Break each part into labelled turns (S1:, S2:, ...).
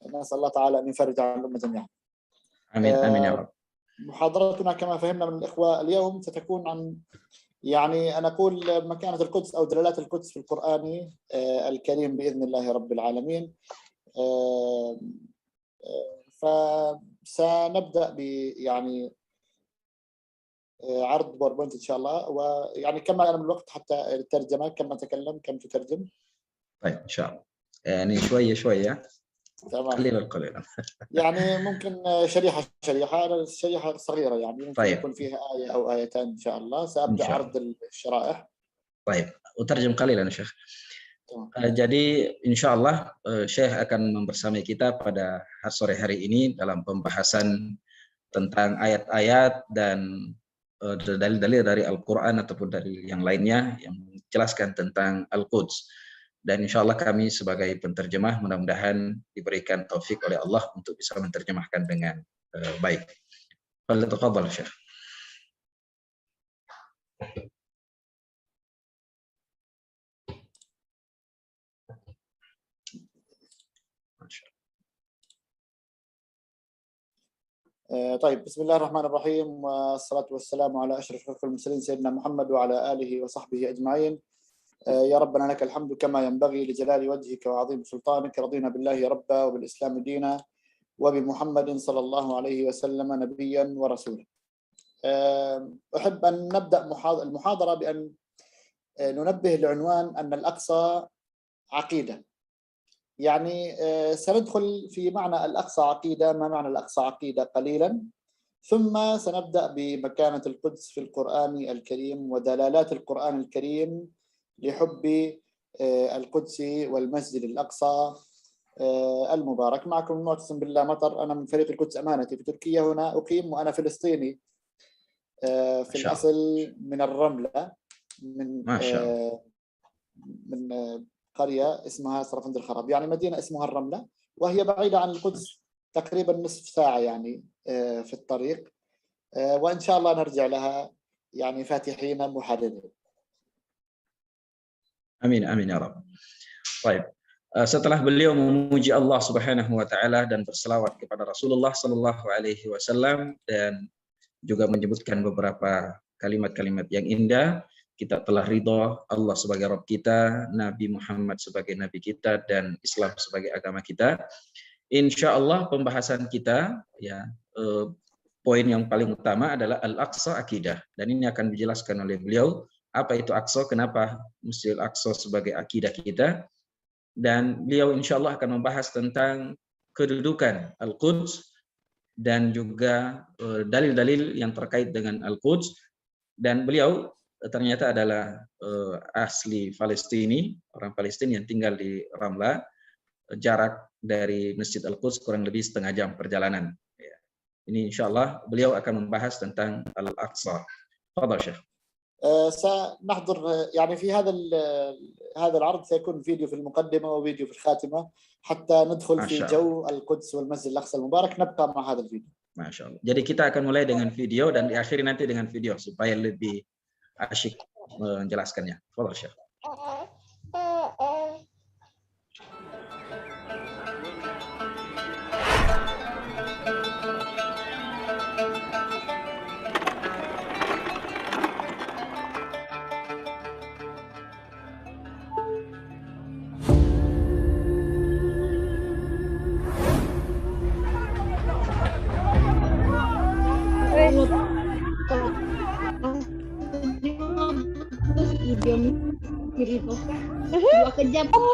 S1: نسأل الله تعالى أن يفرج عن الأمة جميعا.
S2: آمين آمين يا رب.
S1: محاضرتنا كما فهمنا من الإخوة اليوم ستكون عن أنا أقول مكانة القدس أو دلالات القدس في القرآن الكريم بإذن الله رب العالمين. فسنبدأ عرض باوربوينت إن شاء الله، ويعني كما أنا من الوقت حتى الترجمة، كم أتكلم كم تترجم؟
S2: طيب إن شاء الله، يعني شوية
S1: تمام.
S2: قليلا
S1: يعني ممكن شريحة الشريحة صغيرة، يعني ممكن
S2: طيب.
S1: يكون فيها آية أو آيتين إن شاء الله. سأبدأ عرض الشرائح.
S2: طيب، أترجم قليلا يا Syekh. Jadi insya Allah Syekh akan membersamai kita pada sore hari ini dalam pembahasan tentang ayat-ayat dan dalil-dalil dari Al-Quran ataupun dari yang lainnya yang menjelaskan tentang Al-Quds. Dan insya Allah kami sebagai penterjemah mudah-mudahan diberikan taufik oleh Allah untuk bisa menerjemahkan dengan baik. Tafadhal Syekh.
S1: طيب، بسم الله الرحمن الرحيم، والصلاة والسلام على أشرف المرسلين سيدنا محمد وعلى آله وصحبه أجمعين. يا ربنا لك الحمد كما ينبغي لجلال وجهك وعظيم سلطانك. رضينا بالله ربا وبالإسلام دينا وبمحمد صلى الله عليه وسلم نبيا ورسولا. أحب أن نبدأ المحاضرة بأن ننبه لعنوان أن الأقصى عقيدة. يعني سندخل في معنى الأقصى عقيدة، ما معنى الأقصى عقيدة قليلا، ثم سنبدأ بمكانة القدس في القرآن الكريم ودلالات القرآن الكريم لحب القدس والمسجد الأقصى المبارك. معكم المعتصم بالله مطر، أنا من فريق القدس أمانتي في تركيا، هنا أقيم وأنا فلسطيني في الأصل من الرملة، من قرية اسمها سرفند الخراب، يعني مدينة اسمها الرملة، وهي بعيدة عن القدس تقريبا نصف ساعة يعني في الطريق، وإن شاء الله نرجع لها يعني فاتحين محررين.
S2: Amin ya Rabb. Baik. Setelah beliau memuji Allah Subhanahu wa taala dan berselawat kepada Rasulullah sallallahu alaihi wasallam dan juga menyebutkan beberapa kalimat-kalimat yang indah, kita telah ridho Allah sebagai Rabb kita, Nabi Muhammad sebagai Nabi kita, dan Islam sebagai agama kita. Insya Allah pembahasan kita poin yang paling utama adalah Al-Aqsa Akidah, dan ini akan dijelaskan oleh beliau apa itu Aqsa, kenapa Masjid Al-Aqsa sebagai akidah kita, dan beliau insya Allah akan membahas tentang kedudukan Al-Quds dan juga dalil-dalil yang terkait dengan Al-Quds. Dan beliau ternyata adalah asli Palestini, orang Palestina yang tinggal di Ramla, jarak dari Masjid Al-Quds kurang lebih setengah jam perjalanan. Ini insya Allah beliau akan membahas tentang Al-Aqsa. Tafadhal Syekh.
S1: سنحضر يعني في هذا العرض سيكون فيديو في المقدمة وفيديو في الخاتمة حتى ندخل في جو القدس والمسجد الأقصى المبارك. نبقى مع هذا الفيديو.
S2: Masya Allah. Jadi kita akan mulai dengan video dan diakhiri nanti dengan video supaya lebih asyik menjelaskannya. Tafadhal Syekh.
S3: Dua kejam kamu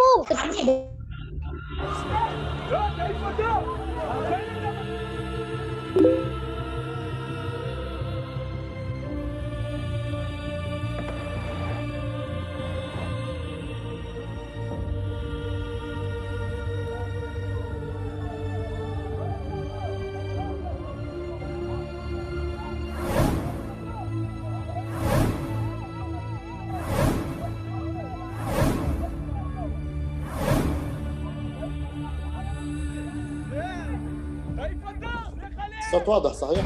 S1: الصوت واضح صحيح؟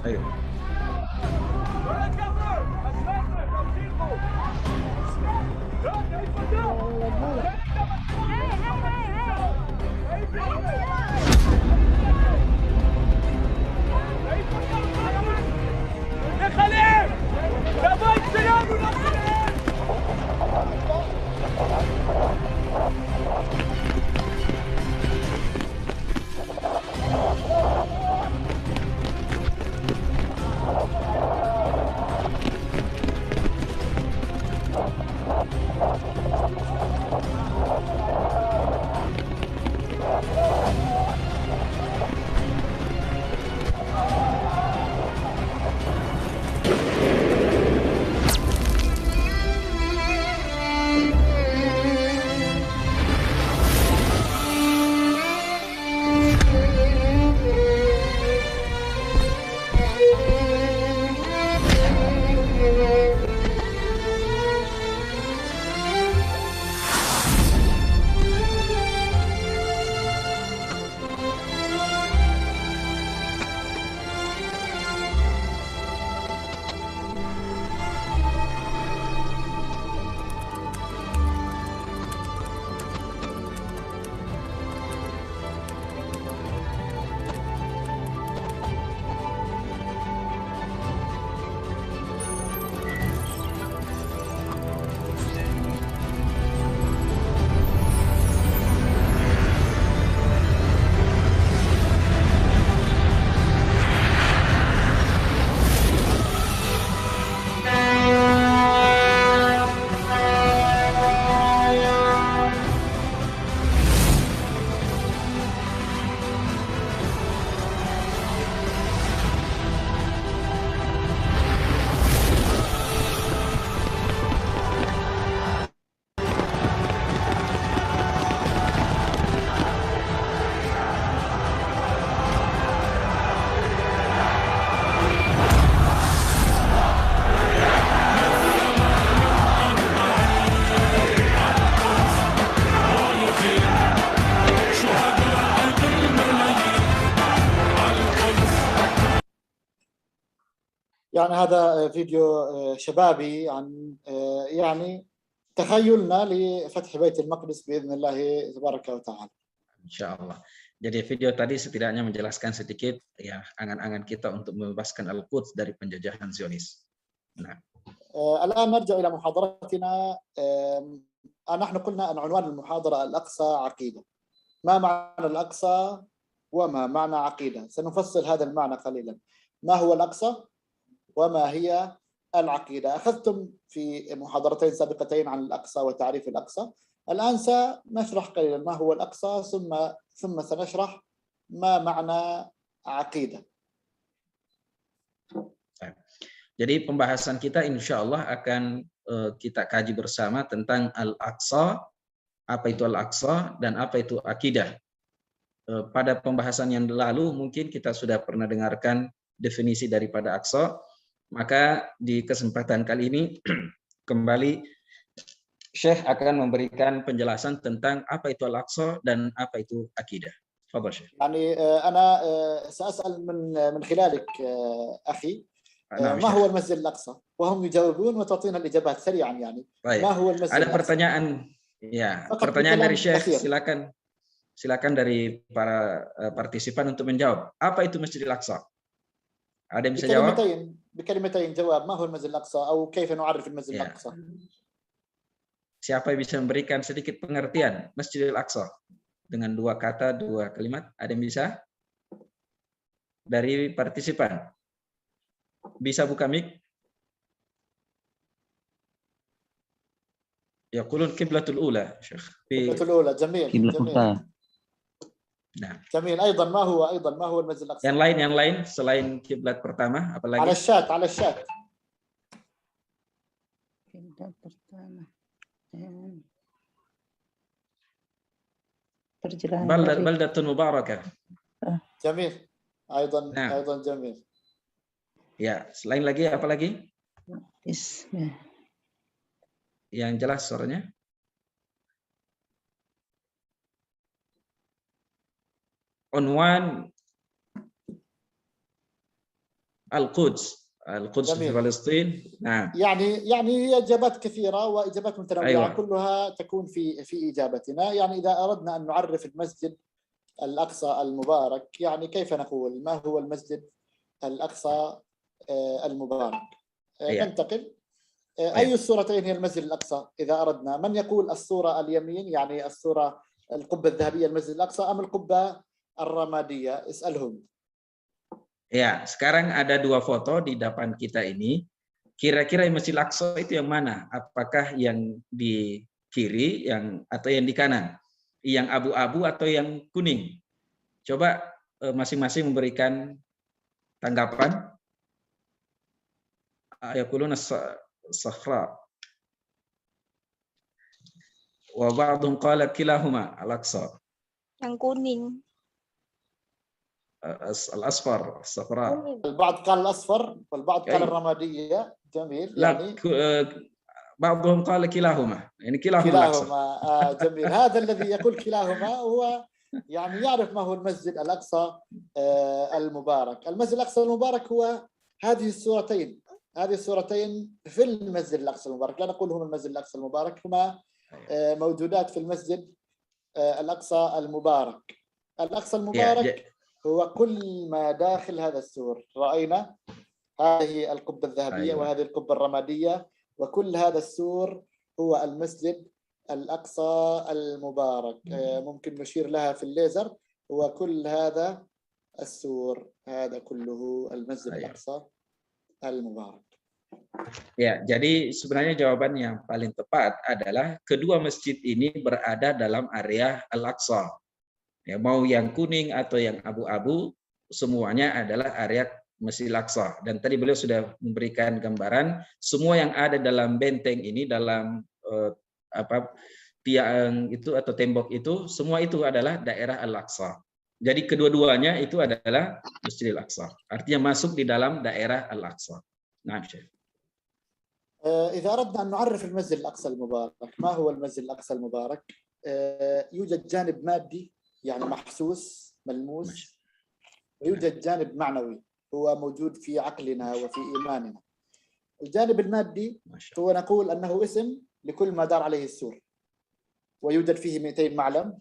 S2: أيوه.
S1: يعني هذا فيديو شبابي عن يعني تخيلنا لفتح بيت المقدس بإذن الله تبارك وتعالى.
S2: Insyaallah. Jadi video tadi setidaknya menjelaskan sedikit ya angan-angan kita untuk membebaskan Al-Quds dari penjajahan Zionis. Nah.
S1: الآن نرجع إلى محاضرتنا. نحن قلنا أن عنوان المحاضرة الأقصى عقيدة. ما معنى الأقصى وما معنى عقيدة؟ سنفصل هذا المعنى قليلا. ما هو الأقصى وما هي العقيدة؟ أخذتم في محاضرتين سابقتين عن الأقصى وتعريف الأقصى. الآن سنشرح قليلا ما هو الأقصى ثم سنشرح ما معنى عقيدة.
S2: Jadi pembahasan kita insya Allah akan kita kaji bersama tentang Al-Aqsa, apa itu Al-Aqsa dan apa itu akidah. Pada pembahasan yang lalu mungkin kita sudah pernah dengarkan definisi daripada Aqsa, maka di kesempatan kali ini kembali Syekh akan memberikan penjelasan tentang apa itu Al-Aqsa dan apa itu akidah. Tafadhal Syekh.
S1: يعني أنا سأسأل من خلالك أخي ما هو المسجد الأقصى وهم يجاوبون وتعطينا الإجابات سريعا يعني. ما هو المسجد
S2: Ada
S1: الأقصى؟
S2: pertanyaan ya, pertanyaan dari Syekh, silakan dari para partisipan untuk menjawab. Apa itu Masjidil Aqsa? Ada yang bisa jawab?
S1: بكلمتين جواب ما هو المسجد الأقصى أو كيف نعرف المسجد الأقصى؟
S2: Siapa yang bisa memberikan sedikit pengertian Masjidil Aqsa dengan dua kata, dua kalimat? Ada yang bisa? Dari partisipan. Bisa buka mic? Yaqulun qiblatul ula, Syekh.
S1: قبلة الأولى. جميل.
S2: Nah.
S1: جميل. أيضا ما هو المسجد الأقصى؟
S2: Yang lain selain kiblat pertama, apa lagi?
S1: على الشات.
S4: Kiblat pertama.
S2: Baldatun mubarakah.
S1: جميل. أيضا جميل.
S2: Ya, selain lagi apa lagi?
S4: Ismi.
S2: Yang jelas suaranya. Unwan Al-Quds في فلسطين. نعم.
S1: يعني هي إجابات كثيرة وإجابات متنوعة. أيوة. كلها تكون في إجابتنا. يعني إذا أردنا أن نعرف المسجد الأقصى المبارك يعني كيف نقول ما هو المسجد الأقصى المبارك؟ ننتقل. أي الصورتين هي المسجد الأقصى إذا أردنا؟ من يقول الصورة اليمين يعني الصورة القبة الذهبية المسجد الأقصى أم القبة الرمادية؟ اسألهم.
S2: Ya, sekarang ada dua foto di depan kita ini. Kira-kira Masjid Al-Aqsa itu yang mana? Apakah yang di kiri atau yang di kanan? Yang abu-abu atau yang kuning? Coba masing-masing memberikan tanggapan. Yaquluna as-sakhra. Wa ba'dhum qala kilahuma Al-Aqsa.
S5: Yang kuning.
S2: الأصفر الصفراء.
S1: البعض قال الأصفر والبعض قال الرمادية. جميل.
S2: لا يعني بعضهم قال كلاهما يعني كلاهما.
S1: جميل. هذا الذي يقول كلاهما هو يعني يعرف ما هو المسجد الأقصى المبارك. المسجد الأقصى المبارك هو هذه الصورتين في المسجد الأقصى المبارك. لا نقول هما المسجد الأقصى المبارك، هما موجودات في المسجد الأقصى المبارك. الأقصى المبارك هو كل ما داخل هذا السور. رأينا هذه القبة الذهبية وهذه القبة الرمادية وكل هذا السور هو المسجد الأقصى المبارك. ممكن نشير لها في الليزر. هو كل هذا السور هذا كله المسجد الأقصى المبارك.
S2: Ya, jadi sebenarnya jawaban yang paling tepat adalah kedua masjid ini berada dalam area Al-Aqsa. Ya, mau yang kuning atau yang abu-abu, semuanya adalah area Masjid Al-Aqsa. Dan tadi beliau sudah memberikan gambaran semua yang ada dalam benteng ini, dalam tiang itu atau tembok itu, semua itu adalah daerah Al-Aqsa. Jadi kedua-duanya itu adalah Masjid Al-Aqsa. Artinya masuk di dalam daerah Al-Aqsa. Nah, Syekh.
S1: إذا أردنا أن نعرف المسجد الأقصى المبارك، ما هو المسجد الأقصى المبارك؟ يوجد جانب مادي يعني محسوس ملموس، ويوجد جانب معنوي هو موجود في عقلنا وفي إيماننا. الجانب المادي هو نقول أنه اسم لكل ما دار عليه السور، ويوجد فيه 200 معلم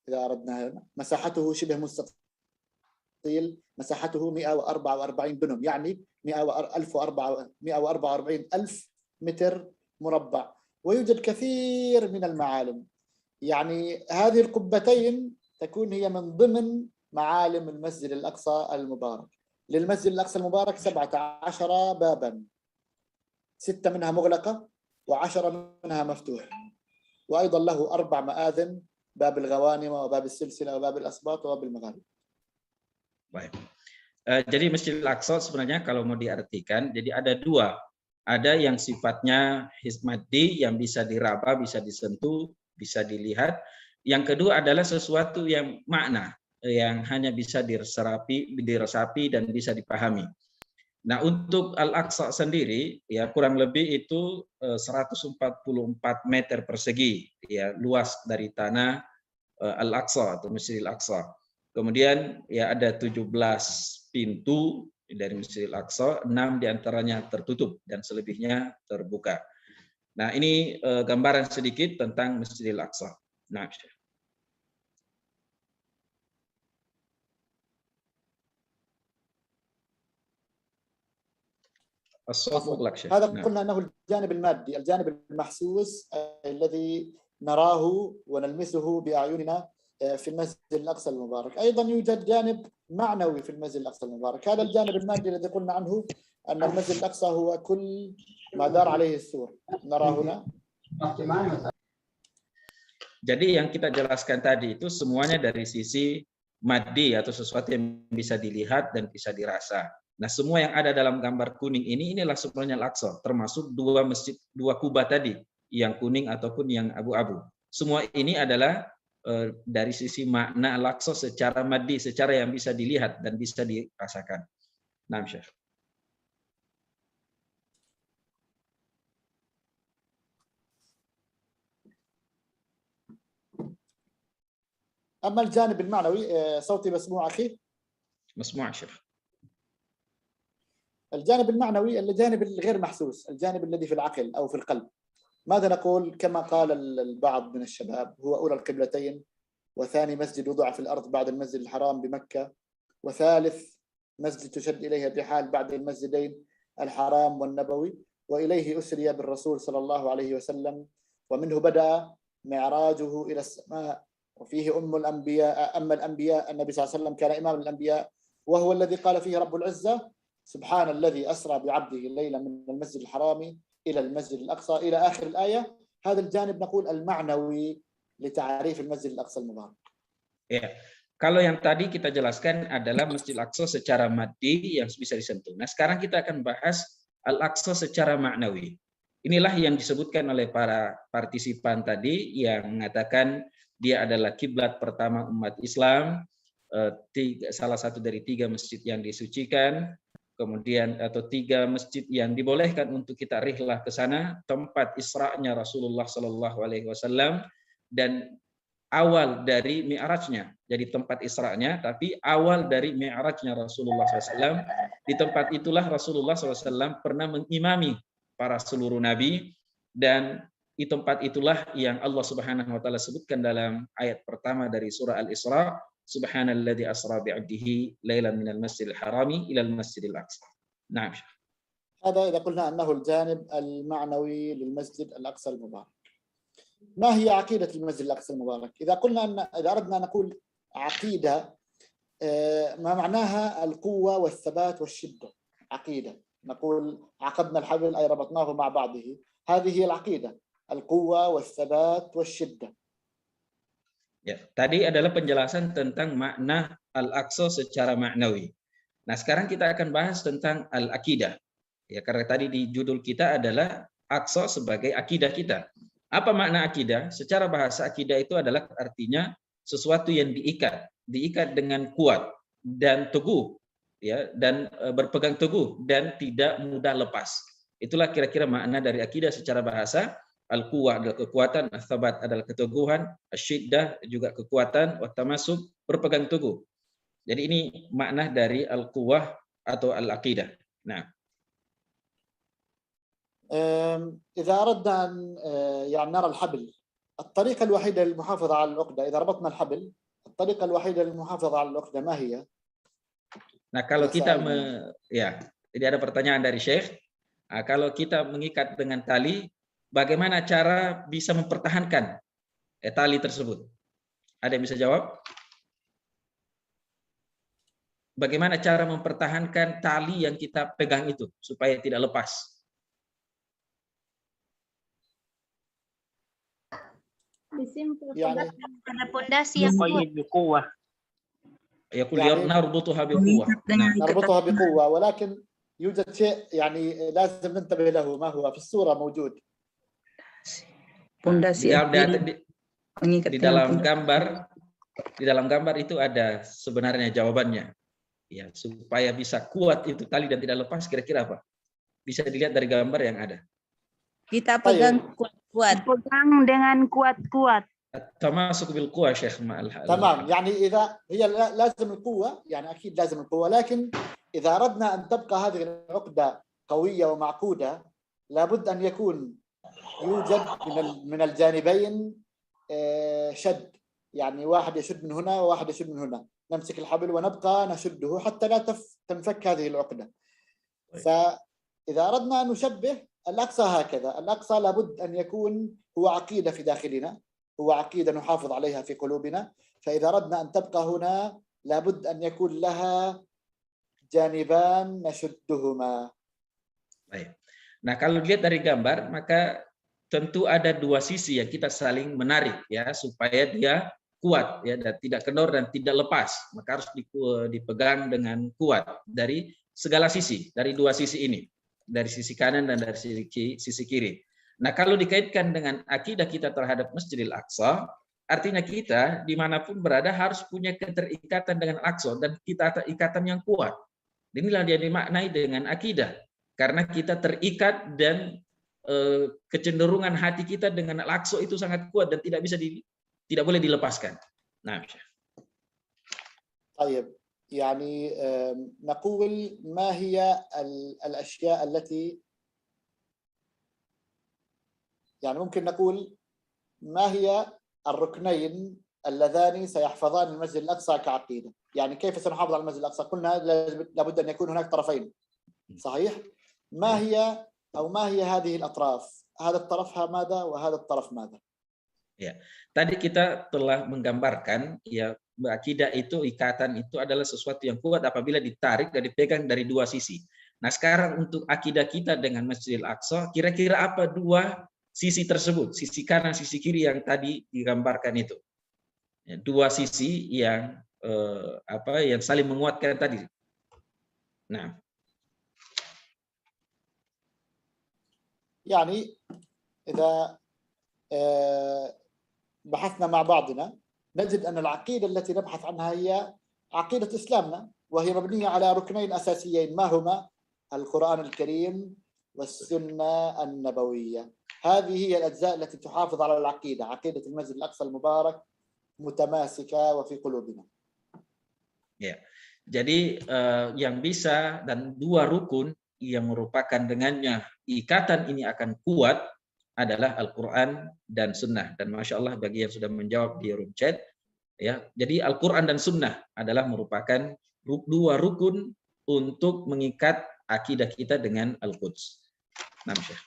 S1: إذا أردنا. مساحته شبه مستطيل، مساحته 144 دنم، يعني 144 ألف متر مربع، ويوجد كثير من المعالم. يعني هذه القبتين تكون هي من ضمن معالم المسجد الأقصى المبارك. للمسجد الأقصى المبارك 17 بابا، 6 منها مغلقة و10 منها مفتوح، وأيضا له 4 مآذن: باب الغوانم وباب السلسلة وباب الأسباط وباب المغارب.
S2: Baik. Jadi Masjidil Aqsa sebenarnya kalau mau diartikan, jadi ada dua. Ada yang sifatnya hismadi, yang bisa diraba, bisa disentuh, bisa dilihat. Yang kedua adalah sesuatu yang makna, yang hanya bisa diresapi dan bisa dipahami. Nah, untuk Al-Aqsa sendiri, ya kurang lebih itu 144 meter persegi, ya luas dari tanah Al-Aqsa atau Masjidil Aqsa. Kemudian ya ada 17 pintu dari Masjidil Aqsa, 6 diantaranya tertutup dan selebihnya terbuka. Nah, ini gambaran sedikit tentang Masjidil Aqsa. Nah,
S1: هذا قلنا أنه الجانب المادي، الجانب المحسوس الذي نراه ونلمسه بأعيننا في المسجد الأقصى المبارك. أيضا يوجد جانب معنوي في المسجد الأقصى المبارك. هذا الجانب المادي الذي قلنا عنه أن المسجد الأقصى هو كل ما دار عليه السور. نرى هنا.
S2: Jadi yang kita jelaskan tadi itu semuanya dari sisi maddi atau sesuatu yang bisa dilihat dan bisa dirasa. Nah, semua yang ada dalam gambar kuning inilah sebenarnya Al-Aqsa, termasuk 2 masjid, 2 kubah tadi, yang kuning ataupun yang abu-abu. Semua ini adalah dari sisi makna Al-Aqsa secara maddi, secara yang bisa dilihat dan bisa dirasakan. Nah, Syekh.
S1: أما الجانب المعنوي، صوتي مسموع أخي؟
S2: مسموع شيخ.
S1: الجانب المعنوي الجانب الغير محسوس، الجانب الذي في العقل أو في القلب. ماذا نقول؟ كما قال البعض من الشباب: هو أولى القبلتين، وثاني مسجد وضع في الأرض بعد المسجد الحرام بمكة، وثالث مسجد تشد إليه الرحال بعد المسجدين الحرام والنبوي، وإليه أسري بالرسول صلى الله عليه وسلم، ومنه بدأ معراجه إلى السماء، وفيه أم الأنبياء النبي صلى الله عليه وسلم كان إمام الأنبياء، وهو الذي قال فيه رب العزة: سبحان الذي أسرى بعبده ليلا من المسجد الحرام إلى المسجد الأقصى إلى آخر الآية. هذا الجانب نقول المعنوي لتعريف المسجد الأقصى المبارك.
S2: Ya, kalau yang tadi kita jelaskan adalah Masjid Al-Aqsa secara maddi yang bisa disentuh. Nah, sekarang kita akan bahas Al-Aqsa secara maknawi. Inilah yang disebutkan oleh para partisipan tadi yang mengatakan dia adalah kiblat pertama umat Islam, salah satu dari 3 masjid yang disucikan, kemudian atau 3 masjid yang dibolehkan untuk kita rihlah ke sana, tempat Isra-nya Rasulullah Shallallahu Alaihi Wasallam dan awal dari Mi'rajnya. Jadi tempat Isra-nya, tapi awal dari Mi'rajnya Rasulullah SAW. Di tempat itulah Rasulullah SAW pernah mengimami para seluruh nabi, dan di tempat itulah yang Allah Subhanahu wa taala sebutkan dalam ayat pertama dari surah Al-Isra, Subhanalladzi asra bi'abdihi lailan minal masjidil harami ilal masjidil aqsa. Naam.
S1: هذا إذا قلنا أنه الجانب المعنوي للمسجد الأقصى المبارك. ما هي عقيدة المسجد الأقصى المبارك؟ إذا أردنا نقول عقيدة، ما معناها القوة والثبات والشدة. عقيدة نقول عقدنا الحبل أي ربطناه مع بعضه، هذه هي العقيدة، القوة والثبات والشدة.
S2: Ya, tadi adalah penjelasan tentang makna Al-Aqsa secara maknawi. Nah, sekarang kita akan bahas tentang Al-Aqidah. Ya, karena tadi di judul kita adalah Aqsa sebagai akidah kita. Apa makna akidah? Secara bahasa akidah itu adalah artinya sesuatu yang diikat dengan kuat dan teguh, ya, dan berpegang teguh dan tidak mudah lepas. Itulah kira-kira makna dari akidah secara bahasa. Al-quwah adalah kekuatan, al-thabat adalah keteguhan, asyiddah juga kekuatan, wa tamasuk berpegang teguh. Jadi ini makna dari al-quwah atau al-aqidah. Nah,
S1: إذا أردنا أن يعني نرى الحبل، الطريقة الوحيدة للمحافظة على العقدة إذا ربطنا الحبل، الطريقة الوحيدة للمحافظة على العقدة ما هي؟
S2: nah kalau kita jadi ada pertanyaan dari Syekh. Nah, kalau kita mengikat dengan tali, bagaimana cara bisa mempertahankan tali tersebut? Ada yang bisa jawab? Bagaimana cara mempertahankan tali yang kita pegang itu supaya tidak lepas?
S3: Disimpulkan pada pondasi yang kuat.
S2: يعني نربطها بقوة.
S1: نربطها بقوة، ولكن يوجد شيء يعني لازم ننتبه له، ما هو في الصورة موجود.
S4: Pondasi
S2: di dalam gambar itu ada sebenarnya jawabannya. Ya, supaya bisa kuat itu tali dan tidak lepas, kira-kira apa? Bisa dilihat dari gambar yang ada.
S4: Kita pegang kuat-kuat.
S3: Pegang dengan kuat-kuat.
S2: تماسك بالقوة شيخ مع
S1: تمام، يعني إذا هي لازم القوة، يعني أكيد لازم القوة، لكن إذا أردنا أن تبقى هذه العقدة قوية ومعقودة لابد أن يكون يوجد من الجانبين شد، يعني واحد يشد من هنا وواحد يشد من هنا، نمسك الحبل ونبقى نشده حتى لا تنفك هذه العقدة. فإذا أردنا أن نشبه الأقصى هكذا، الأقصى لابد أن يكون هو عقيدة في داخلنا، هو عقيدة نحافظ عليها في قلوبنا، فإذا أردنا أن تبقى هنا لابد أن يكون لها جانبان نشدهما.
S2: Baik. Nah, kalau dilihat dari gambar, maka tentu ada dua sisi yang kita saling menarik ya supaya dia kuat ya dan tidak kendor dan tidak lepas. Maka harus dipegang dengan kuat dari segala sisi, dari dua sisi ini, dari sisi kanan dan dari sisi kiri. Nah, kalau dikaitkan dengan akidah kita terhadap Masjidil Aqsa, artinya kita dimanapun berada harus punya keterikatan dengan Aqsa dan kita ada ikatan yang kuat. Inilah dia dimaknai dengan akidah, karena kita terikat dan kecenderungan hati kita dengan Al-Aqsa itu sangat kuat dan tidak boleh dilepaskan. Nah,
S1: طيب يعني نقول ما هي الأشياء التي يعني ممكن نقول ما هي الركنين اللذان سيحفظان المسجد الأقصى كعقيدة، يعني كيف سنحافظ على المسجد الأقصى؟ قلنا لابد أن يكون هناك طرفين، صحيح؟ ما هي هذه الأطراف؟ هذا الطرف ماذا وهذا الطرف ماذا؟
S2: Ya, tadi kita telah menggambarkan ya akidah itu, ikatan itu adalah sesuatu yang kuat apabila ditarik dan dipegang dari dua sisi. Nah, sekarang untuk akidah kita dengan Masjidil Aqsa, kira-kira apa dua sisi tersebut, sisi kanan, sisi kiri yang tadi digambarkan itu, ya, dua sisi yang yang saling menguatkan tadi. Nah,
S1: يعني إذا بحثنا مع بعضنا نجد أن العقيدة التي نبحث عنها هي عقيدة إسلامنا، وهي مبنية على ركنين أساسيين، ما هما؟ القرآن الكريم والسنة النبوية. هذه هي الأجزاء التي تحافظ على العقيدة، عقيدة المسجد الأقصى المبارك متماسكة وفي قلوبنا.
S2: Ya, jadi yang bisa dan dua rukun yang merupakan dengannya ikatan ini akan kuat adalah Al-Quran dan Sunnah. Dan Masya Allah bagi yang sudah menjawab di room chat, ya, jadi Al-Quran dan Sunnah adalah merupakan dua rukun untuk mengikat akidah kita dengan Al-Quds. Nah, Syekh.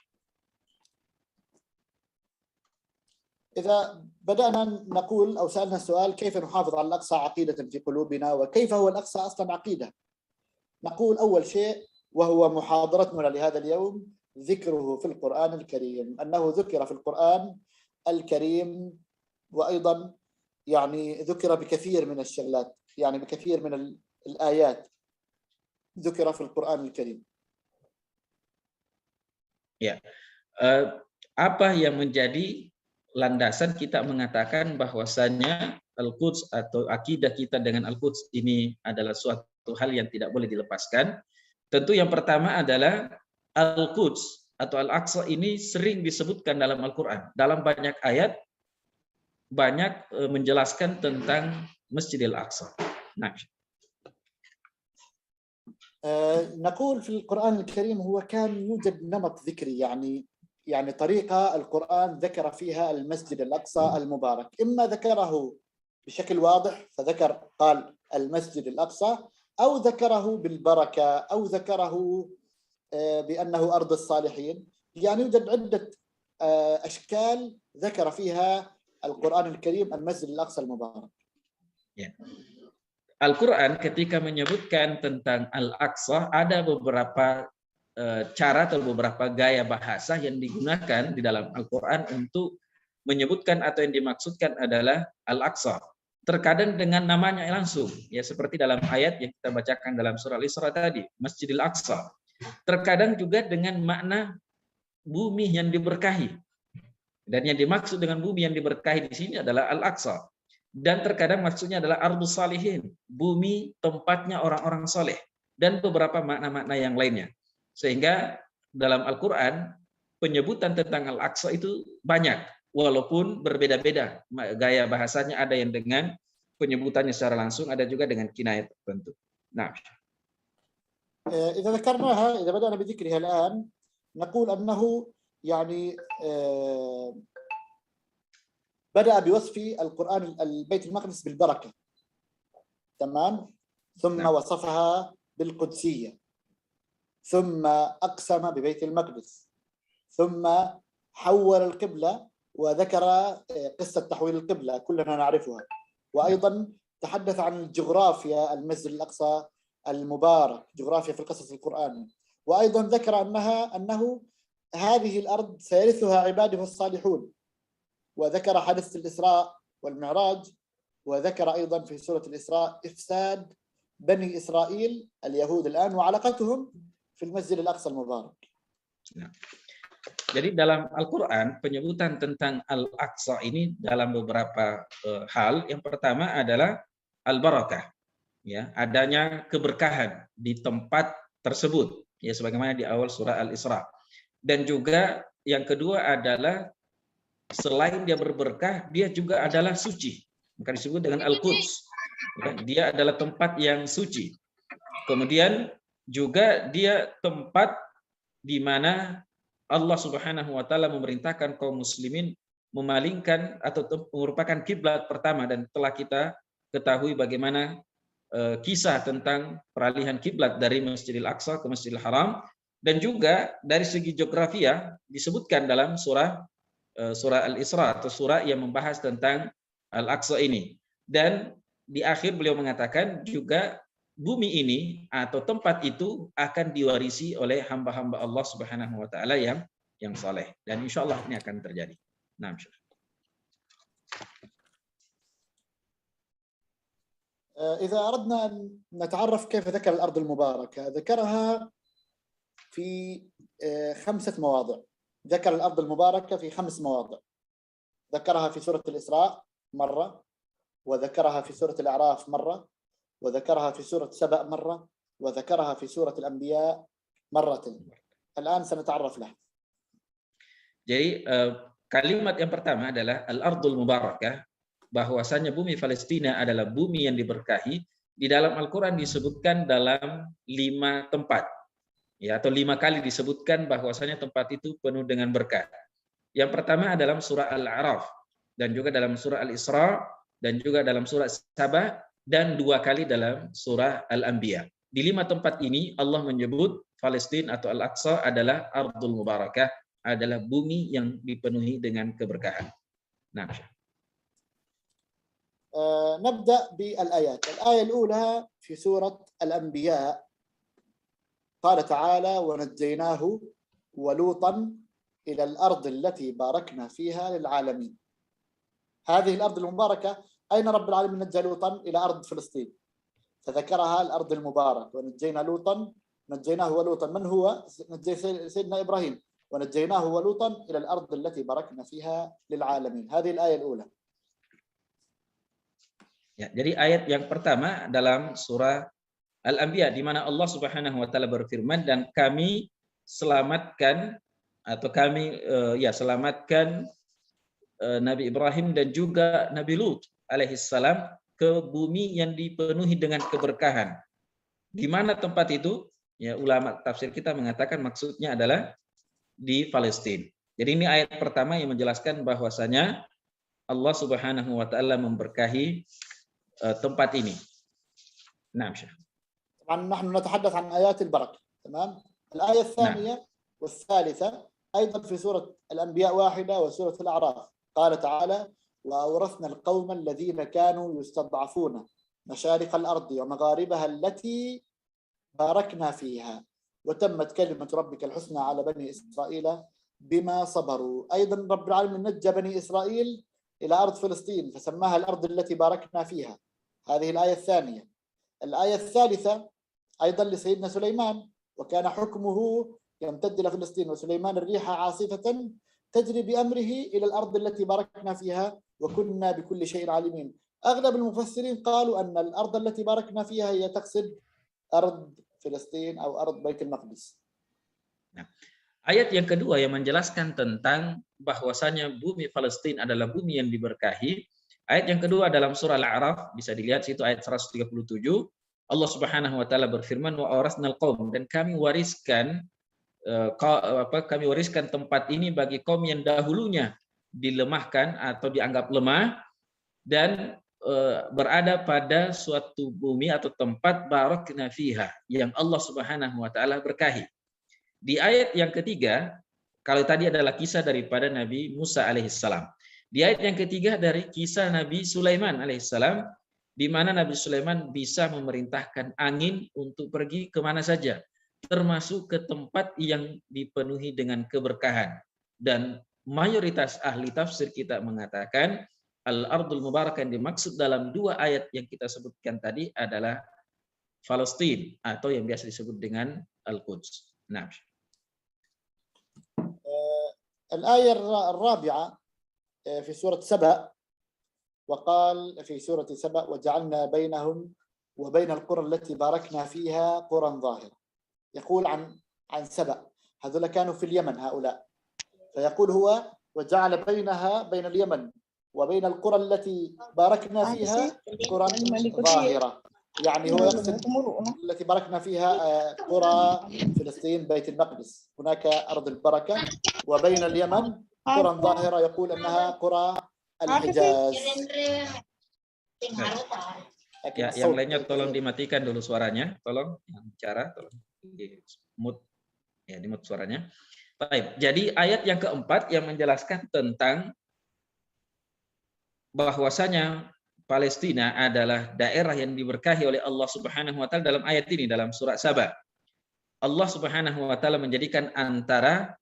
S1: إذا بدأنا نقول أو سألنا السؤال كيف نحافظ على الأقصى عقيدة في قلوبنا وكيف هو الأقصى أصلا عقيدة، نقول أول شيء وهو محاضرتنا لهذا اليوم ذكره في القرآن الكريم، أنه ذكر في القرآن الكريم وأيضا يعني ذكر بكثير من الشغلات، يعني بكثير من الآيات ذكر في القرآن الكريم.
S2: Ya, apa yang menjadi landasan kita mengatakan bahwasanya Al-Quds atau akidah kita dengan Al-Quds ini adalah suatu hal yang tidak boleh dilepaskan? Tentu yang pertama adalah Al-Quds atau Al-Aqsa ini sering disebutkan dalam Al-Quran. Dalam banyak ayat, banyak menjelaskan tentang Masjidil Aqsa. Nah,
S1: نقول في القرآن الكريم هو كان يوجد نمط ذكري، يعني طريقة القرآن ذكر فيها المسجد الأقصى المبارك، إما ذكره بشكل واضح فذكر قال المسجد الأقصى، أو ذكره بالبركة، أو ذكره بأنه أرض الصالحين. يعني يوجد عدة أشكال ذكر فيها القرآن الكريم المسجد الأقصى المبارك.
S2: Al-Quran ketika menyebutkan tentang Al-Aqsa ada beberapa cara atau beberapa gaya bahasa yang digunakan di dalam Al-Quran untuk menyebutkan atau yang dimaksudkan adalah Al-Aqsa. Terkadang dengan namanya langsung, ya seperti dalam ayat yang kita bacakan dalam surah Al-Isra tadi, Masjidil Aqsa. Terkadang juga dengan makna bumi yang diberkahi. Dan yang dimaksud dengan bumi yang diberkahi di sini adalah Al-Aqsa. Dan terkadang maksudnya adalah Ardhus Salihin, bumi tempatnya orang-orang soleh, dan beberapa makna-makna yang lainnya. Sehingga dalam Al-Quran penyebutan tentang Al-Aqsa itu banyak, walaupun berbeda-beda gaya bahasanya, ada yang dengan penyebutannya secara langsung, ada juga dengan kinayat tertentu. Nah,
S1: إذا ذكرناها، إذا بدأنا بذكرها الآن نقول أنه يعني بدأ بوصف القرآن البيت المقدس بالبركة، تمام، ثم وصفها بالقدسية، ثم أقسم ببيت المقدس، ثم حول القبلة وذكر قصة تحويل القبلة كلنا نعرفها، وأيضا تحدث عن الجغرافيا المسجد الأقصى المبارك، جغرافيا في القصص القرآن، وأيضا ذكر أنه هذه الأرض سيرثها عباده الصالحون، وذكر حادثة الإسراء والمعراج، وذكر أيضا في سورة الإسراء إفساد بني إسرائيل اليهود الآن وعلاقتهم في المسجد الأقصى المبارك.
S2: Jadi dalam Al-Quran penyebutan tentang Al-Aqsa ini dalam beberapa hal. Yang pertama adalah Al-Barakah, ya, adanya keberkahan di tempat tersebut, ya sebagaimana di awal surah Al-Isra. Dan juga yang kedua adalah selain dia berberkah, dia juga adalah suci. Maka disebut dengan Al-Quds. Dia adalah tempat yang suci. Kemudian juga dia tempat di mana Allah Subhanahu wa taala memerintahkan kaum muslimin memalingkan atau merupakan kiblat pertama, dan telah kita ketahui bagaimana kisah tentang peralihan kiblat dari Masjidil Aqsa ke Masjidil Haram. Dan juga dari segi geografia disebutkan dalam surah Al-Isra atau surah yang membahas tentang Al-Aqsa ini. Dan di akhir beliau mengatakan juga bumi ini atau tempat itu akan diwarisi oleh hamba-hamba Allah Subhanahu wa taala yang saleh, dan insyaallah ini akan terjadi. Nah,
S1: إذا أردنا أن نتعرف كيف ذكر الأرض المباركة، ذكرها في 5 مواضع. ذكر الأرض المباركة في 5 مواضع. ذكرها في سورة الإسراء مرة، وذكرها في سورة الأعراف مرة، وذكرها في سورة سبأ مرة، وذكرها في سورة الأنبياء مرتين. الآن سنتعرف لها.
S2: Jadi kalimat yang pertama adalah Al-Ardul Mubarakah, bahwasanya bumi Palestina adalah bumi yang diberkahi. Di dalam Al-Quran disebutkan dalam 5 tempat, ya, atau 5 kali disebutkan bahwasanya tempat itu penuh dengan berkah. Yang pertama dalam surah Al-A'raf, dan juga dalam surah Al-Isra, dan juga dalam surah Saba, dan 2 kali dalam surah Al-Anbiya. Di 5 tempat ini Allah menyebut Palestina atau Al-Aqsa adalah Ardul Mubarakah, adalah bumi yang dipenuhi dengan keberkahan. Nah,
S1: نبدأ بالآيات. الآية الأولى في سورة الأنبياء قال تعالى: ونجيناه ولوطا إلى الأرض التي باركنا فيها للعالمين. هذه الأرض المباركة، أين رب العالمين نجى لوطا؟ إلى أرض فلسطين، فذكرها الأرض المبارك. ونجينا لوطا، نجيناه ولوطا، من هو؟ نجي سيدنا إبراهيم، ونجيناه ولوطا إلى الأرض التي باركنا فيها للعالمين. هذه الآية الأولى.
S2: Ya, jadi ayat yang pertama dalam surah Al-Anbiya, di mana Allah Subhanahu wa taala berfirman, dan kami selamatkan atau kami selamatkan Nabi Ibrahim dan juga Nabi Lut alaihissalam ke bumi yang dipenuhi dengan keberkahan. Di mana tempat itu? Ya, ulama tafsir kita mengatakan maksudnya adalah di Palestina. Jadi ini ayat pertama yang menjelaskan bahwasanya Allah Subhanahu wa taala memberkahi tempat ini. Nah,
S1: طبعا نحن نتحدث عن آيات البركة. تمام. الآية الثانية والثالثة أيضا في سورة الأنبياء واحدة وسورة الأعراف قال تعالى وأورثنا القوم الذين كانوا يستضعفون مشارق الأرض ومغاربها التي باركنا فيها وتمت كلمة ربك الحسنى على بني إسرائيل بما صبروا. أيضا رب العالمين نجى بني إسرائيل إلى أرض فلسطين فسماها الأرض التي باركنا فيها. هذه الآية الثانية. الآية الثالثة أيضا لسيدنا سليمان وكان حكمه يمتد إلى فلسطين وسليمان الريح عاصفة تجري بأمره إلى الأرض التي باركنا فيها وكنا بكل شيء عالمين. أغلب المفسرين قالوا أن الأرض التي باركنا فيها هي تقصد أرض فلسطين أو أرض بيت المقدس.
S2: Nah, ayat yang kedua yang menjelaskan tentang bahwasanya bumi Palestina adalah bumi yang diberkahi. Ayat yang kedua dalam surah Al-A'raf, bisa dilihat situ ayat 137. Allah Subhanahu wa taala berfirman wa awrasnal qaum, dan kami wariskan tempat ini bagi kaum yang dahulunya dilemahkan atau dianggap lemah dan berada pada suatu bumi atau tempat barakna fiha yang Allah Subhanahu wa taala berkahi. Di ayat yang ketiga, kalau tadi adalah kisah daripada Nabi Musa alaihissalam. Di ayat yang ketiga dari kisah Nabi Sulaiman alaihissalam, di mana Nabi Sulaiman bisa memerintahkan angin untuk pergi kemana saja, termasuk ke tempat yang dipenuhi dengan keberkahan. Dan mayoritas ahli tafsir kita mengatakan Al-Ardul Mubarakah yang dimaksud dalam dua ayat yang kita sebutkan tadi adalah Palestina atau yang biasa disebut dengan Al-Quds. Nah.
S1: الآية الرابعة في سورة سبأ وقال في سورة سبأ وجعلنا بينهم وبين القرى التي باركنا فيها قرى ظاهرة. يقول عن سبأ هذول كانوا في اليمن هؤلاء فيقول هو وجعل بينها بين اليمن وبين القرى التي باركنا فيها قرى ظاهرة يعني هو يقصد التي باركنا فيها قرى فلسطين بيت المقدس هناك أرض البركة وبين اليمن قرى ظاهرة يقول أنها قرى الحجاز.
S2: Ya, yang lainnya tolong dimatikan dulu suaranya, tolong yang bicara tolong di mute ya, di mute suaranya. Baik, jadi ayat yang keempat yang menjelaskan tentang bahwasanya Palestina adalah daerah yang diberkahi oleh Allah Subhanahu wa taala dalam ayat ini dalam surat Saba. Allah Subhanahu wa taala menjadikan antara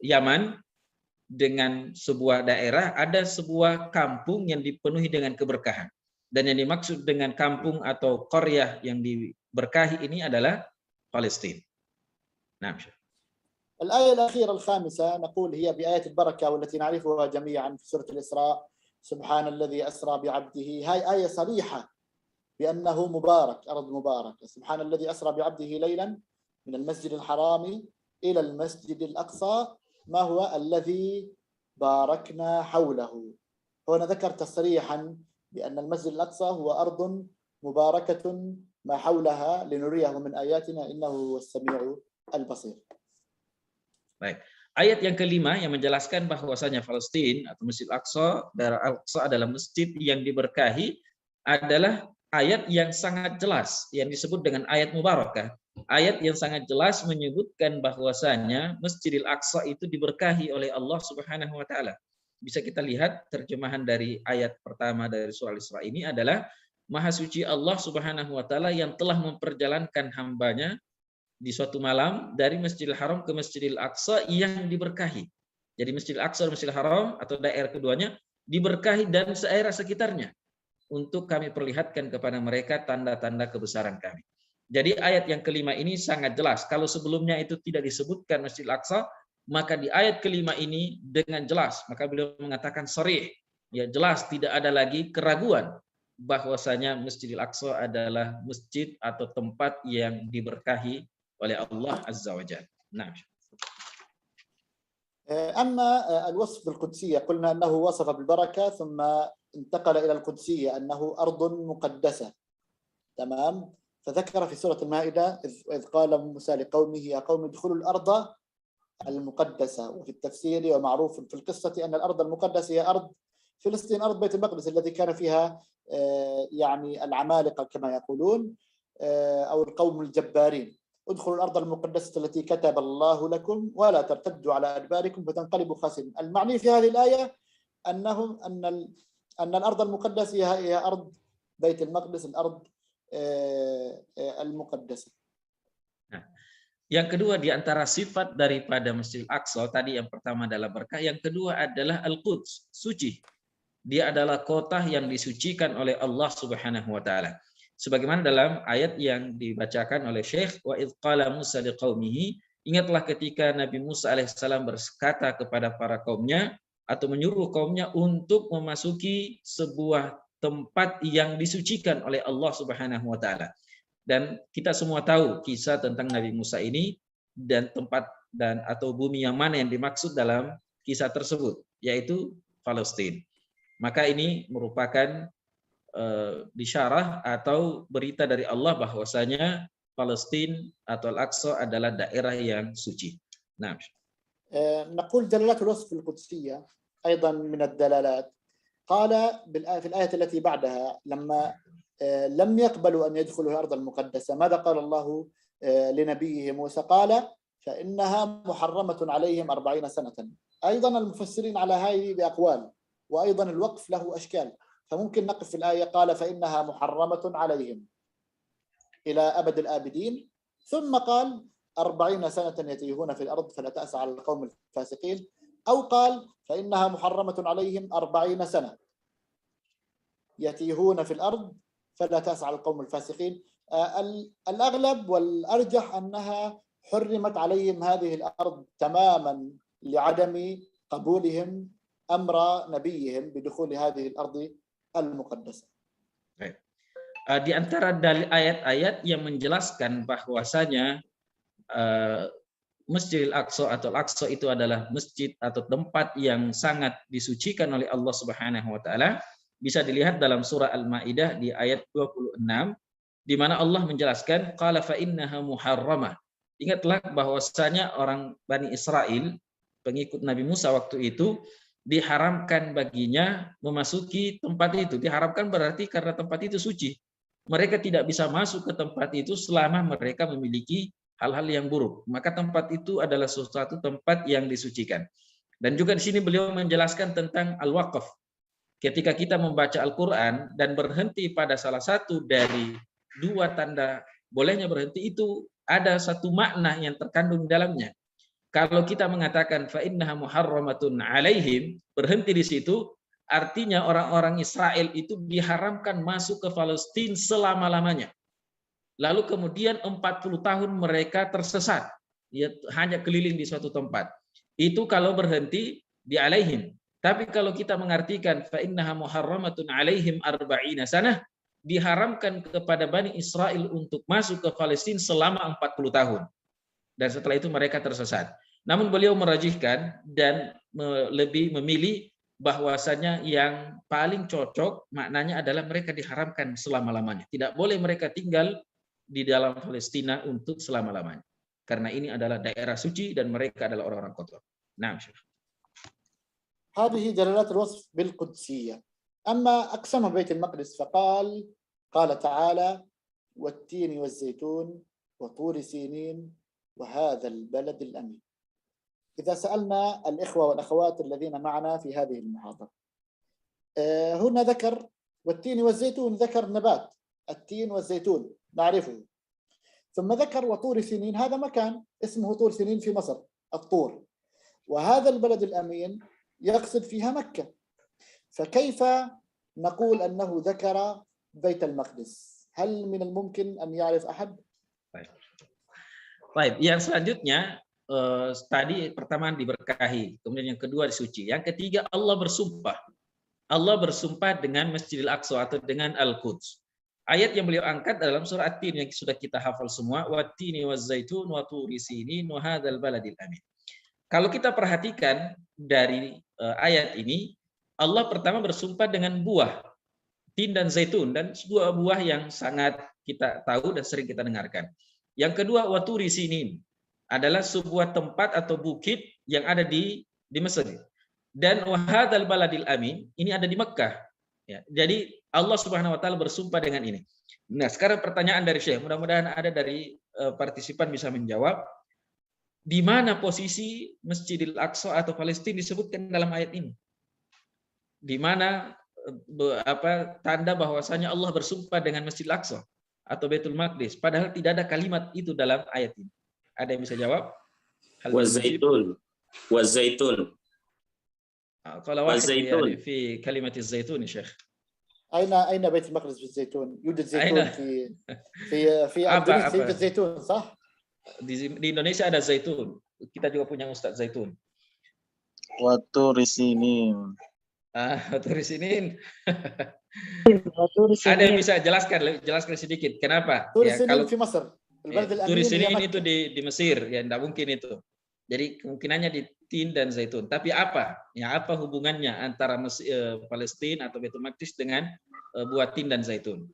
S2: Yaman dengan sebuah daerah ada sebuah kampung yang dipenuhi dengan keberkahan. Dan yang dimaksud dengan kampung atau qaryah yang diberkahi ini adalah Palestina. Nah,
S1: الآية الأخيرة الخامسة نقول هي بآية البركة والتي نعرفها جميعا في سورة الإسراء سبحان الذي أسرى بعبده. هاي آية صريحة بأنه مبارك أرض مباركة. سبحان الذي أسرى بعبده ليلا من المسجد الحرام إلى المسجد الأقصى ما هو الذي باركنا حوله. هنا ذكر تصريحا بأن المسجد الأقصى هو أرض مباركة ما حولها لنريه من آياتنا إنه هو السميع البصير.
S2: Baik. Ayat yang kelima yang menjelaskan bahwasanya Palestina atau Masjid Al-Aqsa, daerah Al-Aqsa adalah masjid yang diberkahi adalah ayat yang sangat jelas yang disebut dengan ayat mubarakah. Ayat yang sangat jelas menyebutkan bahwasanya Masjidil Aqsa itu diberkahi oleh Allah Subhanahu wa taala. Bisa kita lihat terjemahan dari ayat pertama dari surah Al-Isra ini adalah Maha suci Allah Subhanahu wa taala yang telah memperjalankan hambanya di suatu malam dari Masjidil Haram ke Masjidil Aqsa yang diberkahi. Jadi Masjidil Aqsa dan Masjidil Haram atau daerah keduanya diberkahi dan daerah sekitarnya untuk kami perlihatkan kepada mereka tanda-tanda kebesaran kami. Jadi ayat yang kelima ini sangat jelas. Kalau sebelumnya itu tidak disebutkan Masjidil Aqsa, maka di ayat kelima ini dengan jelas, maka beliau mengatakan sharih, ya jelas tidak ada lagi keraguan bahwasanya Masjidil Aqsa adalah masjid atau tempat yang diberkahi oleh Allah Azza wa Jalla. Nah.
S1: أما الوصف بالقدسية قلنا أنه وصف بالبركة ثم انتقل إلى القدسية أنه أرض مقدسة. تمام. فذكر في سورة المائدة إذ قال موسى لقومه يا قوم ادخلوا الأرض المقدسة. وفي التفسير ومعروف في القصة أن الأرض المقدسة هي أرض فلسطين، أرض بيت المقدس التي كان فيها يعني العمالقة كما يقولون، أو القوم الجبارين. ادخلوا الأرض المقدسة التي كتب الله لكم ولا ترتدوا على أدباركم فتنقلبوا خاسرين. المعني في هذه الآية أن الأرض المقدسة هي أرض بيت المقدس، الأرض المقدسة.
S2: Yang kedua di antara sifat daripada Masjidil Aqsa tadi, yang pertama adalah berkah, yang kedua adalah Al-Quds, suci. Dia adalah kota yang disucikan oleh Allah Subhanahu wa taala. Sebagaimana dalam ayat yang dibacakan oleh Syekh, wa idz qala Musa liqaumihi, ingatlah ketika Nabi Musa alaihissalam berkata kepada para kaumnya atau menyuruh kaumnya untuk memasuki sebuah tempat yang disucikan oleh Allah Subhanahu wa taala. Dan kita semua tahu kisah tentang Nabi Musa ini dan tempat dan atau bumi yang mana yang dimaksud dalam kisah tersebut, yaitu Palestina. Maka ini merupakan bisyarah atau berita dari Allah bahwasanya Palestina atau Al-Aqsa adalah daerah yang suci. Nah,
S1: نقول دلالات الوصف القدسية أيضا من الدلالات. قال في الآية التي بعدها لما لم يقبلوا أن يدخلوا الأرض المقدسة، ماذا قال الله لنبيه موسى؟ قال فإنها محرمة عليهم 40 سنة. أيضا المفسرين على هذه بأقوال، وأيضا الوقف له أشكال، فممكن نقف في الآية قال فإنها محرمة عليهم إلى أبد الآبدين، ثم قال 40 سنة يتيهون في الأرض فلا تأس على القوم الفاسقين، أو قال فإنها محرمة عليهم 40 سنة يتيهون في الأرض فلا تأس على القوم الفاسقين. الأغلب والأرجح أنها حرمت عليهم هذه الأرض تماما لعدم قبولهم أمر نبيهم بدخول هذه الأرض المقدسة.
S2: Di antara dalil ayat-ayat yang menjelaskan bahwasanya Masjidil Aqsa atau Al-Aqsa itu adalah masjid atau tempat yang sangat disucikan oleh Allah Subhanahu wa taala bisa dilihat dalam surah Al-Maidah di ayat 26 di mana Allah menjelaskan qala fa innaha muharramah. Ingatlah bahwasanya orang Bani Israel, pengikut Nabi Musa waktu itu, diharamkan baginya memasuki tempat itu. Diharamkan berarti karena tempat itu suci. Mereka tidak bisa masuk ke tempat itu selama mereka memiliki hal-hal yang buruk. Maka tempat itu adalah suatu tempat yang disucikan. Dan juga di sini beliau menjelaskan tentang al-waqf. Ketika kita membaca Al-Quran dan berhenti pada salah satu dari dua tanda bolehnya berhenti, itu ada satu makna yang terkandung di dalamnya. Kalau kita mengatakan fa innaha muharramatun alaihim, berhenti di situ, artinya orang-orang Israel itu diharamkan masuk ke Palestina selama-lamanya. Lalu kemudian 40 tahun mereka tersesat, ya, hanya keliling di suatu tempat. Itu kalau berhenti di alaihim. Tapi kalau kita mengartikan fa innaha muharramatun alaihim 40 sanah, diharamkan kepada Bani Israel untuk masuk ke Palestina selama 40 tahun. Dan setelah itu mereka tersesat. Namun beliau merajihkan dan lebih memilih bahwasanya yang paling cocok maknanya adalah mereka diharamkan selama-lamanya. Tidak boleh mereka tinggal di dalam Palestina untuk selama-lamanya. Karena ini adalah daerah suci dan mereka adalah orang-orang kotor. Nah,
S1: هذه دلالات الوصف بالقدسية. أما أقسم بيت المقدس فقال تعالى والتين والزيتون وطور سينين وهذا البلد الأمين. إذا سألنا الإخوة والأخوات الذين معنا في هذه المحاضرة، هنا ذكر والتين والزيتون، ذكر نبات التين والزيتون نعرفه، ثم ذكر وطور سينين، هذا مكان اسمه طور سينين في مصر، الطور، وهذا البلد الأمين يقصد فيها مكة. فكيف نقول أنه ذكر بيت المقدس؟ هل من الممكن أن يعرف أحد؟
S2: Baik, yang selanjutnya tadi pertama diberkahi, kemudian yang kedua disuci, yang ketiga Allah bersumpah. Allah bersumpah dengan Masjidil Aqsa atau dengan Al-Quds. Ayat yang beliau angkat dalam surah At-Tin yang sudah kita hafal semua, wat-tini waz-zaitun wa turi sinin wa hadzal baladil amin. Kalau kita perhatikan dari ayat ini, Allah pertama bersumpah dengan buah, tin dan zaitun, dan sebuah buah yang sangat kita tahu dan sering kita dengarkan. Yang kedua, wa Turi Sinin adalah sebuah tempat atau bukit yang ada di Mesir. Dan wa hadzal baladil amin ini ada di Mekkah. Ya, jadi Allah Subhanahu wa taala bersumpah dengan ini. Nah, sekarang pertanyaan dari Syekh, mudah-mudahan ada dari partisipan bisa menjawab. Di mana posisi Masjidil Aqsa atau Palestina disebutkan dalam ayat ini? Di mana tanda bahwasanya Allah bersumpah dengan Masjidil Aqsa atau Baitul Maqdis, padahal tidak ada kalimat itu dalam ayat ini. Ada yang bisa jawab?
S5: Wazaitun. Wazaitun.
S2: Kalau wahid يعني في كلمة الزيتون يا شيخ.
S1: أين بيت المقدس في الزيتون؟ يوجد زيتون في إندونيسيا يوجد زيتون صح؟
S2: Di Indonesia ada zaitun. Kita juga punya Ustadz Zaitun.
S6: Waturi Sinin.
S2: Waturi Sinin. Ada yang bisa jelaskan sedikit kenapa?
S1: Waturi Sinin di Mesir.
S2: Waturi Sinin itu di Mesir, ya tidak mungkin itu. Jadi kemungkinannya di tin dan zaitun. Tapi apa? Ya apa hubungannya antara Palestina atau Baitul Maqdis dengan buah tin dan zaitun?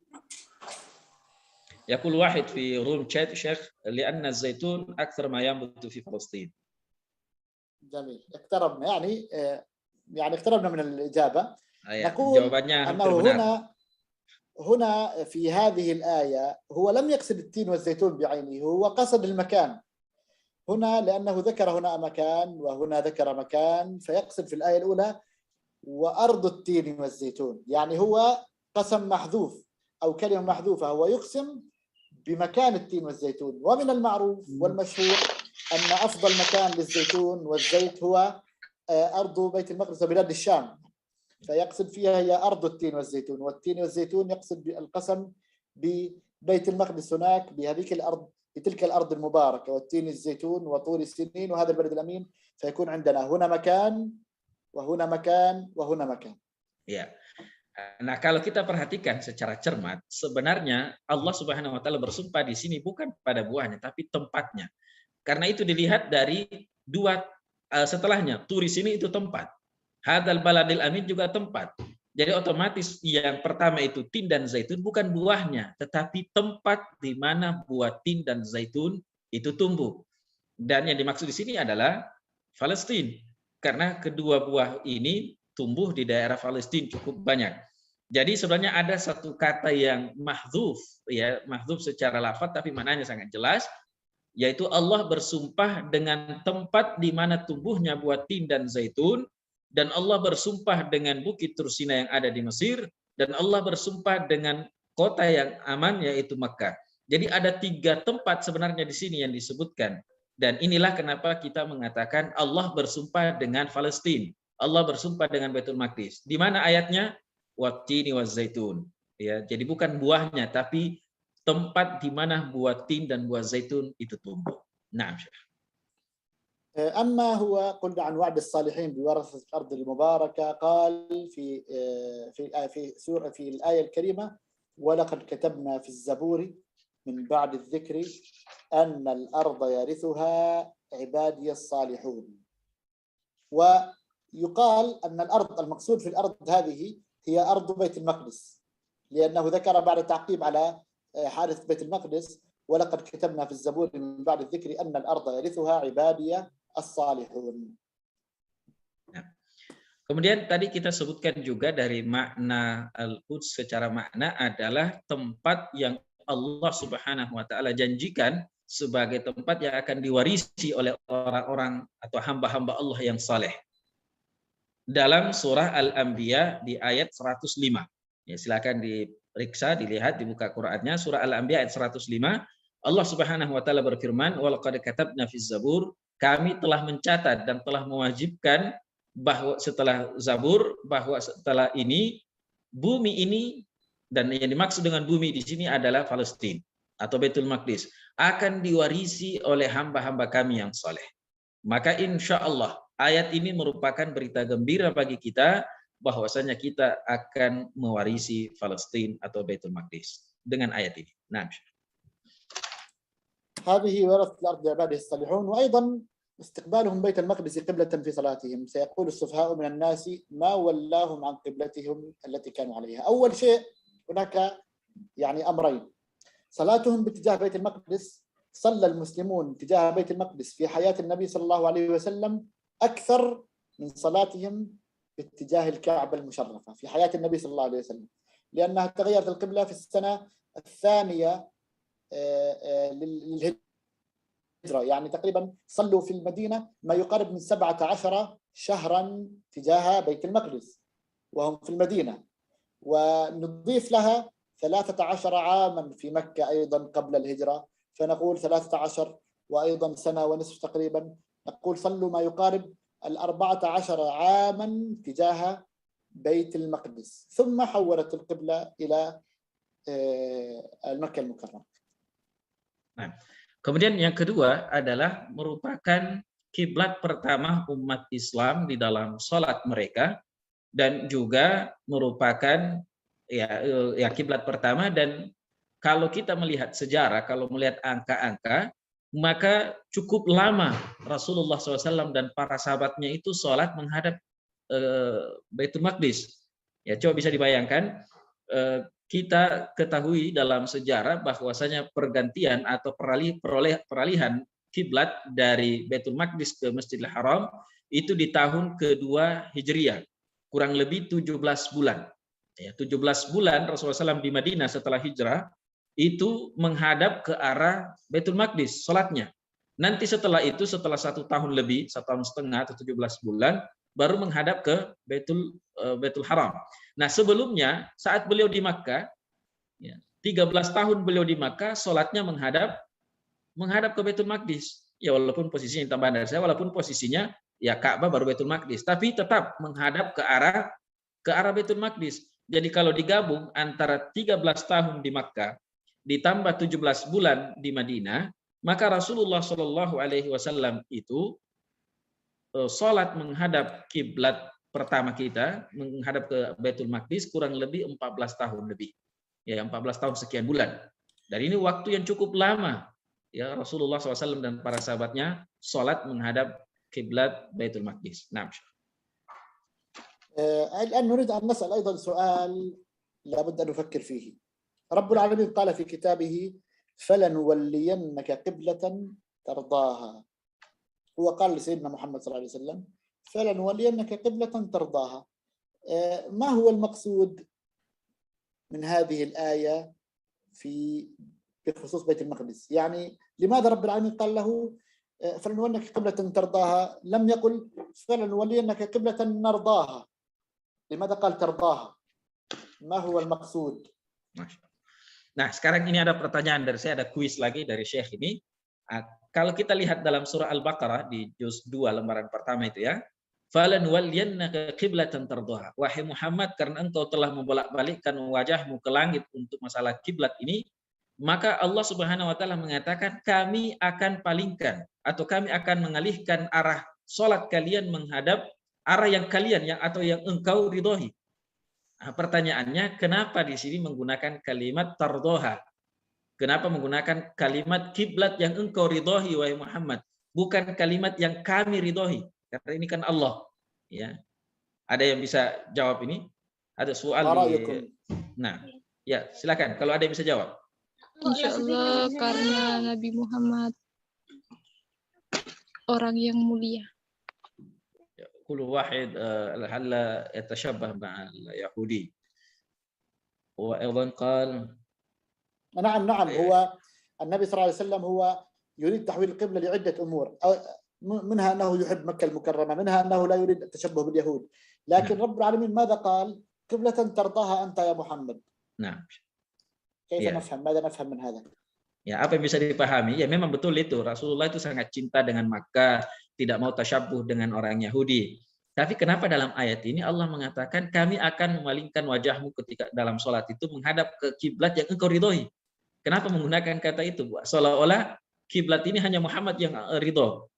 S2: يقول واحد في روم chat شيخ لأن الزيتون أكثر ما ينبت في فلسطين.
S1: جميل اقتربنا يعني اقتربنا من الإجابة. نقول أنه هنا في هذه الآية هو لم يقصد التين والزيتون بعينه، هو قصد المكان هنا لأنه ذكر هنا مكان وهنا ذكر مكان، فيقصد في الآية الأولى وأرض التين والزيتون، يعني هو قسم محذوف أو كلمة محذوفة، هو يقسم بمكان التين والزيتون. ومن المعروف والمشهور أن أفضل مكان للزيتون والزيت هو أرض بيت المقدس وبلاد الشام، فيقصد فيها هي أرض التين والزيتون، والتين والزيتون يقصد القسم ببيت المقدس هناك بهذيك الأرض، بتلك الأرض المباركة، والتين الزيتون وطور السنين وهذا البلد الأمين، فيكون عندنا هنا مكان وهنا مكان وهنا مكان.
S2: Ya. Nah, kalau kita perhatikan secara cermat, sebenarnya Allah Subhanahu wa taala bersumpah di sini bukan pada buahnya, tapi tempatnya. Karena itu dilihat dari dua setelahnya. Turi sini itu tempat. Hadzal baladil amin juga tempat. Jadi otomatis yang pertama itu tin dan zaitun bukan buahnya, tetapi tempat di mana buah tin dan zaitun itu tumbuh. Dan yang dimaksud di sini adalah Palestina. Karena kedua buah ini tumbuh di daerah Palestina cukup banyak. Jadi sebenarnya ada satu kata yang mahdzuf, ya, mahdzuf secara lafaz tapi maknanya sangat jelas, yaitu Allah bersumpah dengan tempat di mana tumbuhnya buah tin dan zaitun, dan Allah bersumpah dengan bukit Tursina yang ada di Mesir, dan Allah bersumpah dengan kota yang aman yaitu Makkah. Jadi ada 3 tempat sebenarnya di sini yang disebutkan. Dan inilah kenapa kita mengatakan Allah bersumpah dengan Palestina. Allah bersumpah dengan Baitul Maqdis. Di mana ayatnya? Wattini wazzaitun. Ya, jadi bukan buahnya, tapi tempat di mana buah tin dan buah zaitun itu tumbuh. Naam, Syekh.
S1: أما هو قلنا عن وعد الصالحين بورثة الأرض المباركة، قال في الآية الكريمة: ولقد كتبنا في الزبور من بعد الذكر أن الأرض يرثها عبادي الصالحون. ويقال أن الأرض المقصود في الأرض هذه هي أرض بيت المقدس، لأنه ذكر بعد تعقيب على حادث بيت المقدس: ولقد كتبنا في الزبور من بعد الذكر أن الأرض يرثها عبادي الصالحون.
S2: Kemudian tadi kita sebutkan juga dari makna Al-Quds secara makna adalah tempat yang Allah Subhanahu wa taala janjikan sebagai tempat yang akan diwarisi oleh orang-orang atau hamba-hamba Allah yang saleh. Dalam surah Al-Anbiya di ayat 105. Ya, silakan diperiksa, dilihat, dibuka Qur'annya, surah Al-Anbiya ayat 105. Allah Subhanahu wa taala berfirman, "Wa laqad katabna fiz zabur", kami telah mencatat dan telah mewajibkan bahwa setelah Zabur, bahwa setelah ini bumi ini, dan yang dimaksud dengan bumi di sini adalah Palestina atau Baitul Maqdis, akan diwarisi oleh hamba-hamba kami yang saleh. Maka insya Allah ayat ini merupakan berita gembira bagi kita bahwasanya kita akan mewarisi Palestina atau Baitul Maqdis dengan ayat ini. Nah,
S1: هذه ورثة الأرض عباده الصالحون. وأيضا استقبالهم بيت المقدس قبلة في صلاتهم. سيقول السفهاء من الناس: ما ولاهم عن قبلتهم التي كانوا عليها. أول شيء هناك يعني أمرين. صلاتهم باتجاه بيت المقدس، صلى المسلمون تجاه بيت المقدس في حياة النبي صلى الله عليه وسلم أكثر من صلاتهم باتجاه الكعبة المشرفة في حياة النبي صلى الله عليه وسلم، لأنها تغيرت القبلة في السنة الثانية للهجرة، يعني تقريبا صلوا في المدينة ما يقارب من 17 شهرا تجاه بيت المقدس وهم في المدينة، ونضيف لها 13 عاما في مكة أيضا قبل الهجرة، فنقول 13 وأيضا سنة ونصف تقريبا، نقول صلوا ما يقارب 14 عاما تجاه بيت المقدس، ثم حولت القبلة إلى المكة المكرمة.
S2: Nah, kemudian yang kedua adalah merupakan kiblat pertama umat Islam di dalam sholat mereka, dan juga merupakan ya kiblat pertama. Dan kalau kita melihat sejarah, kalau melihat angka-angka, maka cukup lama Rasulullah SAW dan para sahabatnya itu sholat menghadap Baitul Maqdis. Ya, coba bisa dibayangkan, kita ketahui dalam sejarah bahwasanya pergantian atau peralihan kiblat dari Baitul Maqdis ke Masjidil Haram itu di tahun kedua Hijriah, kurang lebih 17 bulan. Ya, 17 bulan Rasulullah SAW di Madinah setelah hijrah itu menghadap ke arah Baitul Maqdis sholatnya. Nanti setelah itu, setelah 1 tahun lebih, 1 tahun setengah atau 17 bulan, baru menghadap ke Baitul Haram. Nah, sebelumnya saat beliau di Makkah, ya, 13 tahun beliau di Makkah, sholatnya menghadap ke Baitul Maqdis. Ya, walaupun posisinya tambahan dari saya, walaupun posisinya ya Ka'bah baru Baitul Maqdis, tapi tetap menghadap ke arah Baitul Maqdis. Jadi kalau digabung antara 13 tahun di Makkah ditambah 17 bulan di Madinah, maka Rasulullah SAW itu sholat menghadap kiblat pertama kita, menghadap ke Baitul Maqdis kurang lebih 14 tahun lebih. Ya, 14 tahun sekian bulan. Dan ini waktu yang cukup lama. Ya, Rasulullah SAW dan para sahabatnya sholat menghadap kiblat Baitul Maqdis. Nah,
S1: الآن نريد أن نسأل أيضا سؤال لابد أن نفكر فيه. رب العالمين قال في كتابه: فلنولينك قبلة ترضاها. هو قال لسيدنا محمد صلى الله عليه وسلم: فلنولينك قبلة ترضاها. ما هو المقصود من هذه الآية بخصوص بيت المقدس؟ يعني لماذا رب العالمين قال له فلنولينك قبلة ترضاها، لم يقل فلنولينك قبلة نرضاها؟ لماذا قال ترضاها؟ ما هو المقصود؟
S2: Nah, sekarang ini ada pertanyaan dari saya, ada kuis lagi dari Syekh ini. Kalau kita lihat dalam surah Al-Baqarah di juz 2 lembaran pertama itu ya, falanwalliyannaka qiblatan tardhaha. Wahai Muhammad, karena engkau telah membolak-balikkan wajahmu ke langit untuk masalah kiblat ini, maka Allah Subhanahu wa taala mengatakan kami akan palingkan atau kami akan mengalihkan arah salat kalian menghadap arah yang kalian atau yang engkau ridhoi. Nah, pertanyaannya, kenapa di sini menggunakan kalimat tardhaha? Kenapa menggunakan kalimat kiblat yang engkau ridhoi wahai Muhammad, bukan kalimat yang kami ridhoi? Karena ini kan Allah. Ya. Ada yang bisa jawab ini? Ada soal di... Nah, ya silakan kalau ada yang bisa jawab.
S7: Insya Allah karena Nabi Muhammad orang yang mulia.
S2: كل واحد هل يتشبه مع اليهودي وأيضا قال
S1: نعم هو النبي صلى الله عليه وسلم هو يريد تحويل القبلة لعدة أمور، منها أنه يحب مكة المكرمة، منها أنه لا يريد التشبه باليهود، لكن رب العالمين ماذا قال؟ قبلة ترضاها أنت يا محمد.
S2: نعم.
S1: كيف نفهم؟ ماذا نفهم من هذا؟
S2: Ya, apa yang bisa dipahami? Ya, memang betul itu. Rasulullah itu sangat cinta dengan Makkah, tidak mau tasyabuh dengan orang Yahudi. Tapi kenapa dalam ayat ini Allah mengatakan kami akan memalingkan wajahmu ketika dalam sholat itu menghadap ke kiblat yang engkau ridhoi? Kenapa menggunakan kata itu? Seolah-olah kiblat ini hanya Muhammad yang ridho.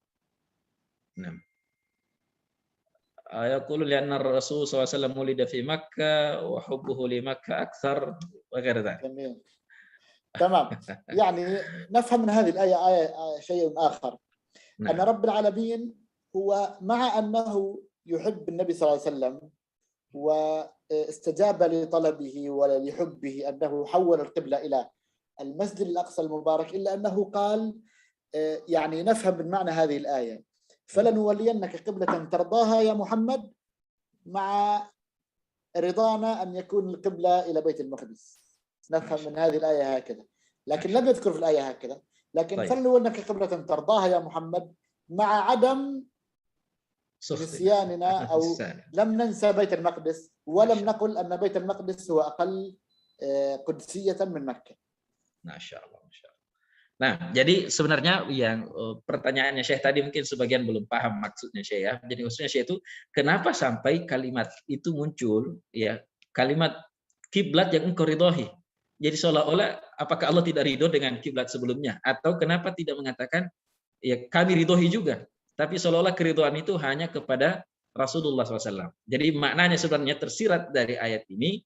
S2: Nah. Yaqulu li'anna Rasul sallallahu alaihi wasallam wulida fi Makkah wa hubbuhu li Makkah akthar wa ghairi dzalik.
S1: تمام. يعني نفهم من هذه الآية شيء آخر، أن رب العالمين هو مع أنه يحب النبي صلى الله عليه وسلم واستجاب لطلبه ولحبه أنه حول القبلة إلى المسجد الأقصى المبارك، إلا أنه قال يعني نفهم من معنى هذه الآية فلنولينك قبلة ترضاها يا محمد، مع رضانا أن يكون القبلة إلى بيت المقدس. نفهم من هذه الآية هكذا، لكن لم يذكر في الآية هكذا. لكن فلنولينك قبلة ترضاها يا محمد، مع عدم نسياننا أو لم ننسى بيت المقدس، ولم نقل أن بيت المقدس هو أقل قدسية من مكة.
S2: Masya Allah, Masya Allah. Nah, jadi sebenarnya yang pertanyaannya Syekh tadi mungkin sebagian belum paham maksudnya Syekh ya. Jadi maksudnya Syekh itu kenapa sampai kalimat itu muncul ya, kalimat kiblat yang engkau ridhoi. Jadi seolah-olah apakah Allah tidak ridho dengan kiblat sebelumnya, atau kenapa tidak mengatakan ya kami ridhoi juga, tapi seolah-olah keridhaan itu hanya kepada Rasulullah SAW. Jadi maknanya sebenarnya tersirat dari ayat ini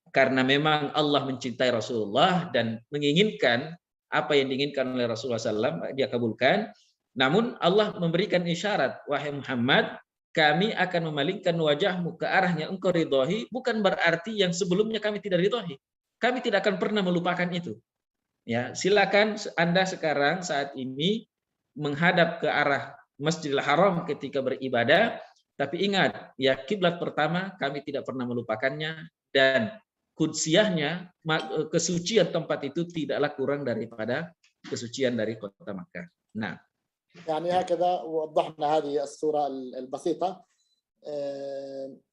S2: karena memang Allah mencintai Rasulullah dan menginginkan apa yang diinginkan oleh Rasulullah SAW dia kabulkan. Namun Allah memberikan isyarat, wahai Muhammad, kami akan memalingkan wajahmu ke arah yang engkau ridhoi, bukan berarti yang sebelumnya kami tidak ridhoi. Kami tidak akan pernah melupakan itu. Ya, silakan Anda sekarang saat ini menghadap ke arah Masjidil Haram ketika beribadah, tapi ingat, ya kiblat pertama kami tidak pernah melupakannya, dan kudsiyahnya, kesucian tempat itu tidaklah kurang daripada kesucian dari kota Makkah. Nah,
S1: يعني هكذا وضحنا هذه الصورة البسيطة.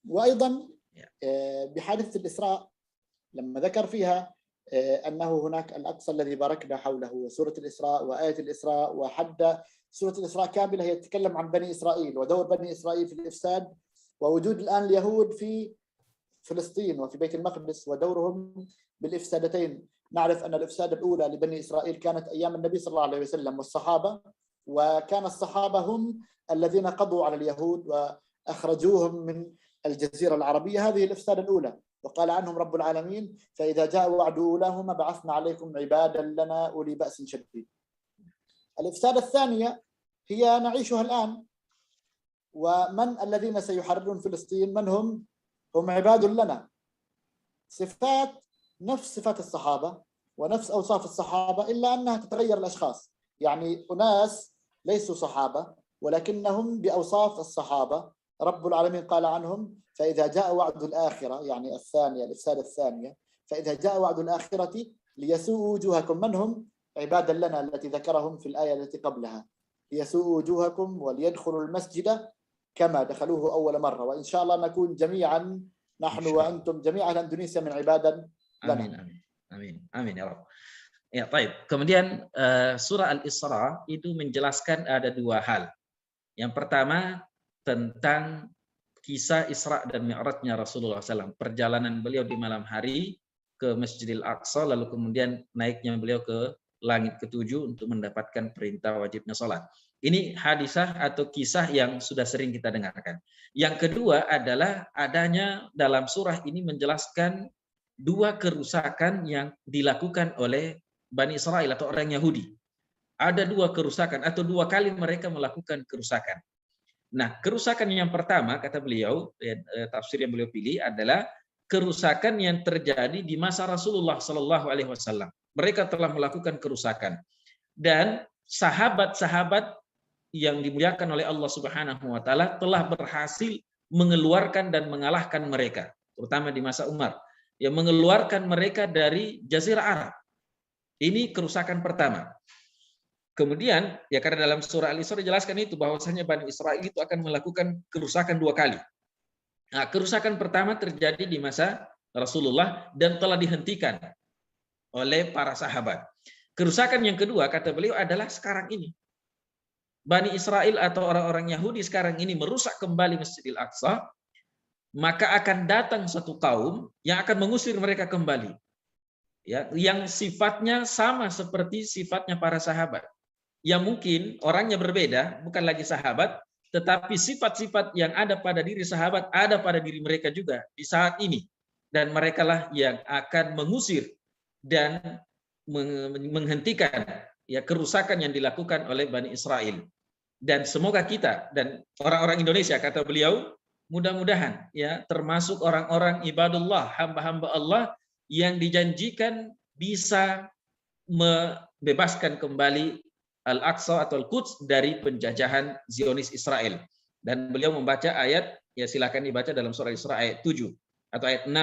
S1: وأيضا بحادثة الإسراء لما ذكر فيها أنه هناك الأقصى الذي باركنا حوله، وسورة الإسراء وآية الإسراء، وحد سورة الإسراء كاملة هي تتكلم عن بني إسرائيل ودور بني إسرائيل في الإفساد، ووجود الآن اليهود في فلسطين وفي بيت المقدس ودورهم بالإفسادتين. نعرف أن الإفساد الأولى لبني إسرائيل كانت أيام النبي صلى الله عليه وسلم والصحابة، وكان الصحابة هم الذين قضوا على اليهود وأخرجوهم من الجزيرة العربية. هذه الإفساد الأولى، وقال عنهم رب العالمين فإذا جاء وعد أولاهما بعثنا عليكم عبادا لنا أولي بأس شديد. الإفساد الثانية هي نعيشها الآن، ومن الذين سيحررون فلسطين؟ من هم؟ هم عباد لنا، صفات نفس صفات الصحابة ونفس أوصاف الصحابة، إلا أنها تتغير الأشخاص. يعني أناس ليسوا صحابة ولكنهم بأوصاف الصحابة. رب العالمين قال عنهم فإذا جاء وعد الآخرة، يعني الثانية الإفساد الثانية، فإذا جاء وعد الآخرة ليسوءوا وجوهكم. من هم؟ عبادا لنا التي ذكرهم في الآية التي قبلها، ليسوءوا وجوهكم وليدخلوا المسجد كما دخلوه أول مرة، وإن شاء الله نكون جميعا نحن وأنتم جميعا إندونيسيا من عبادا لنا.
S2: Amin, amin, amin, amin ya Rabb. Ya, baik. Kemudian surah Al-Isra itu menjelaskan ada dua hal. Yang pertama tentang kisah Isra dan Mi'rajnya Rasulullah SAW, perjalanan beliau di malam hari ke Masjidil Aqsa, lalu kemudian naiknya beliau ke langit ketujuh untuk mendapatkan perintah wajibnya sholat. Ini hadisah atau kisah yang sudah sering kita dengarkan. Yang kedua adalah adanya dalam surah ini menjelaskan dua kerusakan yang dilakukan oleh Bani Israel atau orang Yahudi. Ada dua kerusakan atau dua kali mereka melakukan kerusakan. Nah, kerusakan yang pertama kata beliau, tafsir yang beliau pilih adalah kerusakan yang terjadi di masa Rasulullah Sallallahu Alaihi Wasallam. Mereka telah melakukan kerusakan dan sahabat-sahabat yang dimuliakan oleh Allah Subhanahu Wa Taala telah berhasil mengeluarkan dan mengalahkan mereka, terutama di masa Umar, yang mengeluarkan mereka dari Jazirah Arab. Ini kerusakan pertama. Kemudian, ya karena dalam surah Al-Isra dijelaskan itu bahwasanya Bani Israel itu akan melakukan kerusakan dua kali. Nah, kerusakan pertama terjadi di masa Rasulullah dan telah dihentikan oleh para sahabat. Kerusakan yang kedua kata beliau adalah sekarang ini. Bani Israel atau orang-orang Yahudi sekarang ini merusak kembali Masjidil Aqsa, maka akan datang satu kaum yang akan mengusir mereka kembali. Ya, yang sifatnya sama seperti sifatnya para sahabat. Yang mungkin orangnya berbeda, bukan lagi sahabat, tetapi sifat-sifat yang ada pada diri sahabat ada pada diri mereka juga di saat ini. Dan merekalah yang akan mengusir dan menghentikan ya kerusakan yang dilakukan oleh Bani Israel. Dan semoga kita dan orang-orang Indonesia, kata beliau, mudah-mudahan ya termasuk orang-orang ibadullah, hamba-hamba Allah yang dijanjikan bisa membebaskan kembali Al-Aqsa atau Al-Quds dari penjajahan Zionis Israel. Dan beliau membaca ayat, ya silakan dibaca dalam surah Isra ayat 7 atau ayat 6.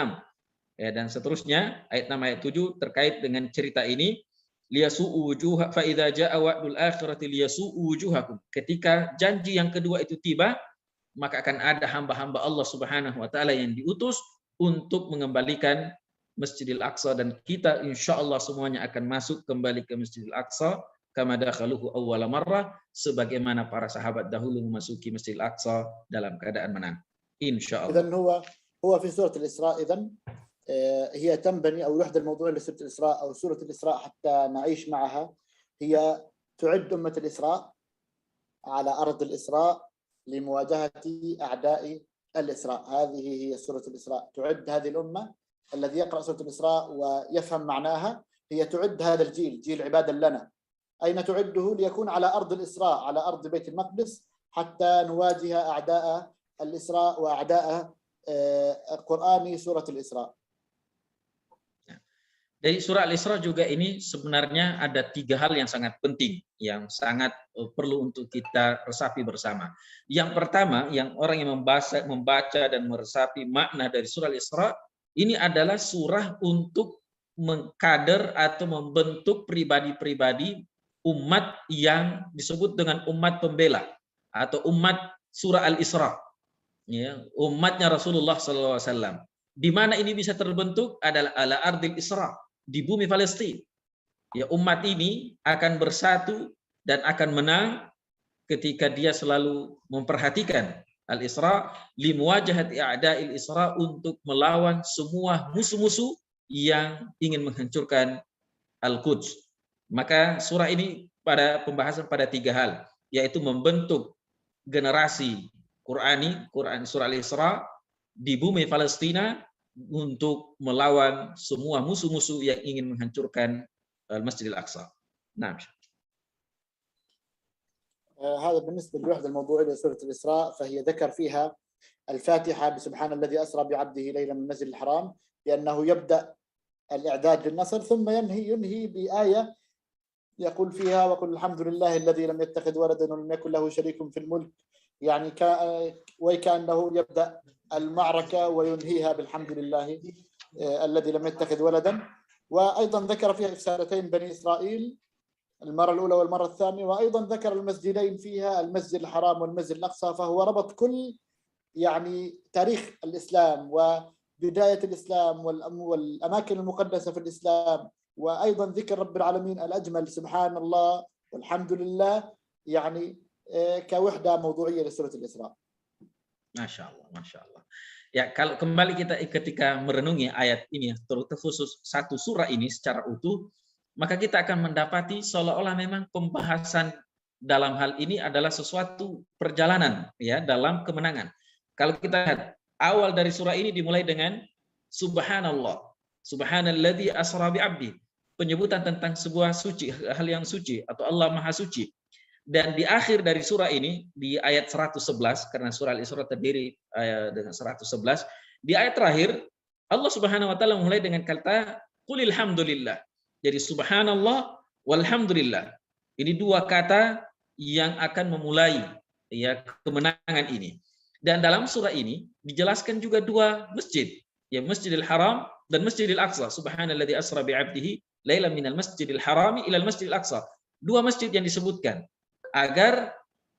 S2: Ya, dan seterusnya ayat 6 ayat 7 terkait dengan cerita ini, liyasu'u wujuha fa idza jaa wa'dul akhirati liyasu'u wujuhakum. Ketika janji yang kedua itu tiba, maka akan ada hamba-hamba Allah Subhanahu wa taala yang diutus untuk mengembalikan Masjidil Aqsa, dan kita insyaallah semuanya akan masuk kembali ke Masjidil Aqsa kama dakhaluhu awwala marrah, sebagaimana para sahabat dahulu memasuki Masjidil Aqsa dalam keadaan menang. Insyaallah.
S1: إذن هو في سورة الإسراء. إذن هي تنبني أو الوحدة الموضوعية لسورة الإسراء أو سورة الإسراء حتى نعيش معها، هي تعد أمة الإسراء على أرض الإسراء لمواجهة أعداء الإسراء. هذه هي سورة الإسراء، تعد هذه الأمة الذي يقرأ سورة الإسراء ويفهم معناها، هي تعد هذا الجيل، جيل عبادا لنا. أين تعده؟ ليكون على أرض الإسراء، على أرض بيت المقدس، حتى نواجه أعداء الإسراء وأعداء قرآن سورة الإسراء.
S2: Dari surah Al-Isra juga ini sebenarnya ada 3 hal yang sangat penting, yang sangat perlu untuk kita resapi bersama. Yang pertama, yang orang yang membaca dan meresapi makna dari surah Al-Isra, ini adalah surah untuk mengkader atau membentuk pribadi-pribadi umat yang disebut dengan umat pembela atau umat surah Al-Isra, ya, umatnya Rasulullah SAW. Di mana ini bisa terbentuk adalah ala ardil Isra, di bumi Palestina. Ya, umat ini akan bersatu dan akan menang ketika dia selalu memperhatikan Al-Isra limuwajahati a'da'il Isra, untuk melawan semua musuh-musuh yang ingin menghancurkan Al-Quds. Maka surah ini pada pembahasan pada 3 hal, yaitu membentuk generasi Quran surah Al-Isra di bumi Palestina untuk melawan semua musuh-musuh yang ingin menghancurkan Masjidil Aqsa. Nah,
S1: هذا بالنسبة للوحدة الموضوعية لسورة الإسراء، فهي ذكر فيها الفاتحة بسبحان الذي أسرى بعبده ليلا من المسجد الحرام، لأنه يبدأ الإعداد للنصر، ثم ينهي بآية يقول فيها وقل الحمد لله الذي لم يتخذ ولدا ولم يكن له شريك في الملك، يعني وكأنه يبدأ المعركة وينهيها بالحمد لله الذي لم يتخذ ولدا. وأيضا ذكر فيها رسالتين بني إسرائيل، المرة الأولى والمرة الثانية، وأيضا ذكر المسجدين فيها، المسجد الحرام والمسجد الأقصى، فهو ربط كل يعني تاريخ الإسلام وبداية الإسلام والأماكن المقدسة في الإسلام، وأيضا ذكر رب العالمين الأجمل سبحان الله والحمد لله، يعني كوحدة موضوعية لسورة الإسراء.
S2: Masya Allah, Masya Allah. Ya, kalau kembali kita ketika merenungi ayat ini, terkhusus satu surah ini secara utuh, maka kita akan mendapati seolah-olah memang pembahasan dalam hal ini adalah sesuatu perjalanan, ya, dalam kemenangan. Kalau kita lihat awal dari surah ini dimulai dengan Subhanallah, Subhanalladzi asra bi abdi, penyebutan tentang sebuah suci, hal yang suci atau Allah Maha Suci. Dan di akhir dari surah ini, di ayat 111, karena surah Al-Isra terdiri dengan 111, di ayat terakhir, Allah Subhanahu wa Ta'ala mulai dengan kata Qulil hamdulillah. Jadi subhanallah walhamdulillah. Ini 2 kata yang akan memulai, ya, kemenangan ini. Dan dalam surah ini dijelaskan juga 2 masjid, ya, Masjidil Haram dan Masjidil Aqsa. Subhanalladzi asra bi 'abdihi lailan minal masjidil harami ilal masjidil aqsa. 2 masjid yang disebutkan agar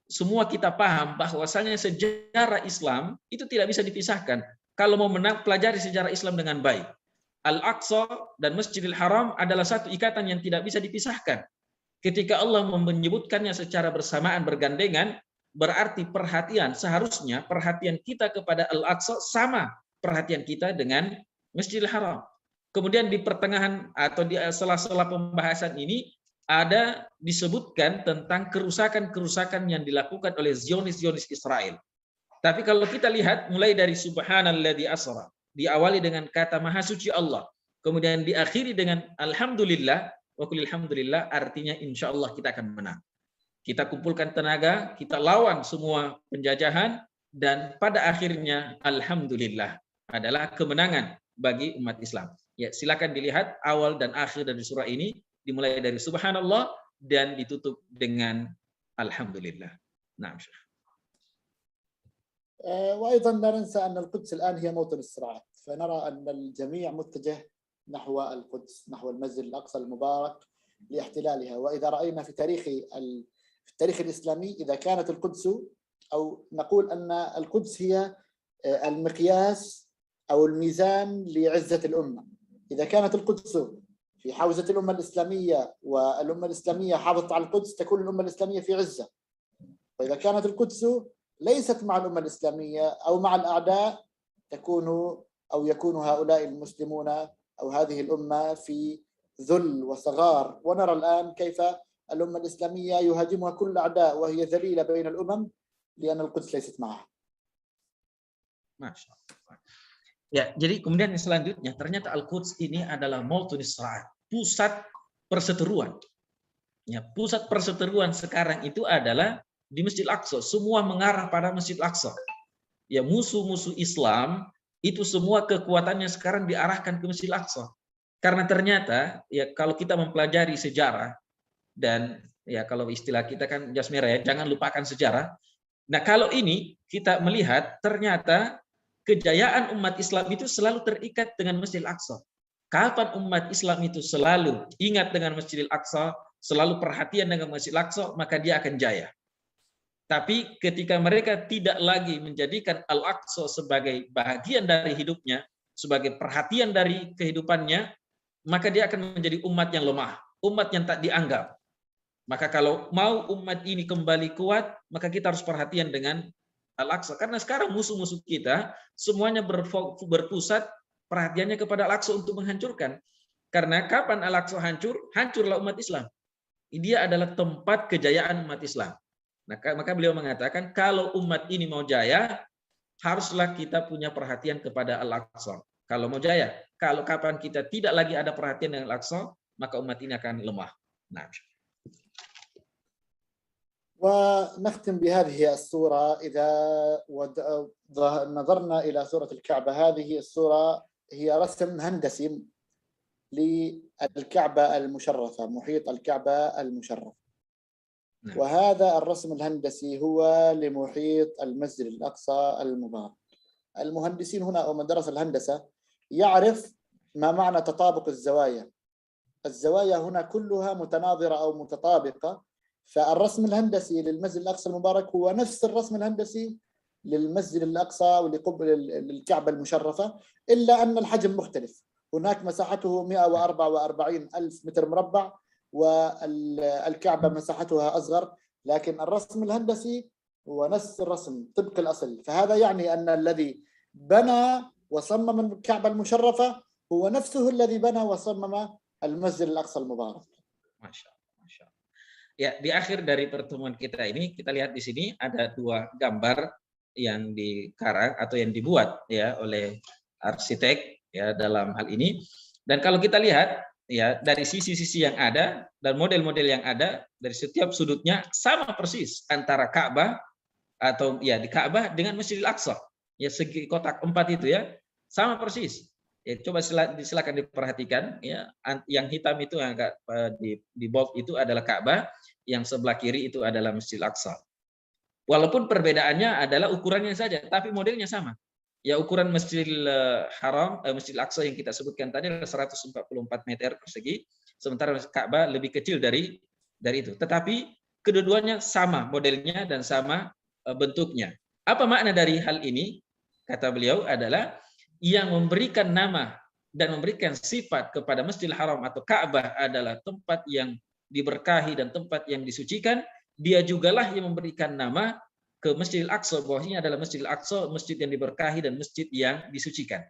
S2: semua kita paham bahwasanya sejarah Islam itu tidak bisa dipisahkan. Kalau mau pelajari sejarah Islam dengan baik, Al-Aqsa dan Masjidil Haram adalah satu ikatan yang tidak bisa dipisahkan. Ketika Allah menyebutkannya secara bersamaan bergandengan, berarti seharusnya perhatian kita kepada Al-Aqsa sama perhatian kita dengan Masjidil Haram. Kemudian di pertengahan atau di sela-sela pembahasan ini ada disebutkan tentang kerusakan-kerusakan yang dilakukan oleh Zionis Israel. Tapi kalau kita lihat mulai dari Subhanalladzi asra, diawali dengan kata Maha Suci Allah, kemudian diakhiri dengan Alhamdulillah, wa qulil hamdulillah, artinya insya Allah kita akan menang. Kita kumpulkan tenaga, kita lawan semua penjajahan, dan pada akhirnya Alhamdulillah adalah kemenangan bagi umat Islam. Ya, silakan dilihat awal dan akhir dari surah ini dimulai dari subhanallah dan ditutup dengan alhamdulillah. Nah,
S1: وأيضا لا ننسى أن القدس الآن هي موطن الصراعات، فنرى أن الجميع متجه نحو القدس، نحو المسجد الأقصى المبارك لاحتلالها. وإذا رأينا في التاريخ الإسلامي، إذا كانت القدس، أو نقول أن القدس هي المقياس أو الميزان لعزة الأمة. إذا كانت القدس في حوزة الأمة الإسلامية والأمة الإسلامية حافظت على القدس، تكون الأمة الإسلامية في عزة. وإذا كانت القدس ليست مع الأمة الإسلامية أو مع الأعداء، يكون هؤلاء المسلمون أو هذه الأمة في ذل وصغار. ونرى الآن كيف الأمة الإسلامية يهاجمها كل الأعداء وهي ذليلة بين الأمم لأن القدس ليست معها.
S2: Masya Allah. Ya, jadi kemudian yang selanjutnya ternyata Al-Quds ini adalah mautun Israel, pusat perseteruan. Ya, pusat perseteruan sekarang itu adalah di Masjid Al-Aqsa. Semua mengarah pada Masjid Al-Aqsa. Ya, musuh-musuh Islam itu semua kekuatannya sekarang diarahkan ke Masjid Al-Aqsa. Karena ternyata ya kalau kita mempelajari sejarah dan ya kalau istilah kita kan jas merah ya, jangan lupakan sejarah. Nah, kalau ini kita melihat ternyata kejayaan umat Islam itu selalu terikat dengan Masjid Al-Aqsa. Kapan umat Islam itu selalu ingat dengan Masjid Al-Aqsa, selalu perhatian dengan Masjid Al-Aqsa, maka dia akan jaya. Tapi ketika mereka tidak lagi menjadikan Al-Aqsa sebagai bagian dari hidupnya, sebagai perhatian dari kehidupannya, maka dia akan menjadi umat yang lemah, umat yang tak dianggap. Maka kalau mau umat ini kembali kuat, maka kita harus perhatian dengan Al-Aqsa. Karena sekarang musuh-musuh kita semuanya berpusat perhatiannya kepada Al-Aqsa untuk menghancurkan. Karena kapan Al-Aqsa hancur, hancurlah umat Islam. Dia adalah tempat kejayaan umat Islam. Nah, maka beliau mengatakan kalau umat ini mau jaya, haruslah kita punya perhatian kepada Al-Aqsa. Kalau mau jaya, kalau kapan kita tidak lagi ada perhatian dengan Al-Aqsa, maka umat ini akan lemah. Nah.
S1: ونختم بهذه الصورة. إذا نظرنا إلى صورة الكعبة، هذه الصورة هي رسم هندسي للكعبة المشرفة، محيط الكعبة المشرف. وهذا الرسم الهندسي هو لمحيط المسجد الأقصى المبارك. المهندسين هنا أو من درس الهندسة يعرف ما معنى تطابق الزوايا. الزوايا هنا كلها متناظرة أو متطابقة، فالرسم الهندسي للمسجد الأقصى المبارك هو نفس الرسم الهندسي للمسجد الأقصى للكعبة المشرفة، إلا أن الحجم مختلف. هناك مساحته 144 ألف متر مربع والكعبة مساحتها أصغر، لكن الرسم الهندسي هو نفس الرسم طبق الأصل. فهذا يعني أن الذي بنى وصمم الكعبة المشرفة هو نفسه الذي بنى وصمم المسجد الأقصى المبارك.
S2: Masya Allah. Ya, di akhir dari pertemuan kita ini kita lihat di sini ada dua gambar yang dikarang atau yang dibuat ya oleh arsitek ya dalam hal ini. Dan kalau kita lihat ya dari sisi-sisi yang ada dan model-model yang ada dari setiap sudutnya sama persis antara Ka'bah atau ya di Ka'bah dengan Masjidil Aqsa. Ya segi kotak 4 itu ya sama persis. Ya, coba silakan diperhatikan ya, yang hitam itu yang agak di bold itu adalah Ka'bah, yang sebelah kiri itu adalah Masjidil Aqsa. Walaupun perbedaannya adalah ukurannya saja, tapi modelnya sama. Ya ukuran Masjidil Haram, Masjidil Aqsa yang kita sebutkan tadi adalah 144 meter persegi, sementara Ka'bah lebih kecil dari itu. Tetapi kedua-duanya sama modelnya dan sama bentuknya. Apa makna dari hal ini? Kata beliau adalah yang memberikan nama dan memberikan sifat kepada Masjidil Haram atau Ka'bah adalah tempat yang diberkahi dan tempat yang disucikan. Dia jugalah yang memberikan nama ke Masjidil Aqsa, bahwa ini adalah Masjidil Aqsa, masjid yang diberkahi dan masjid yang disucikan.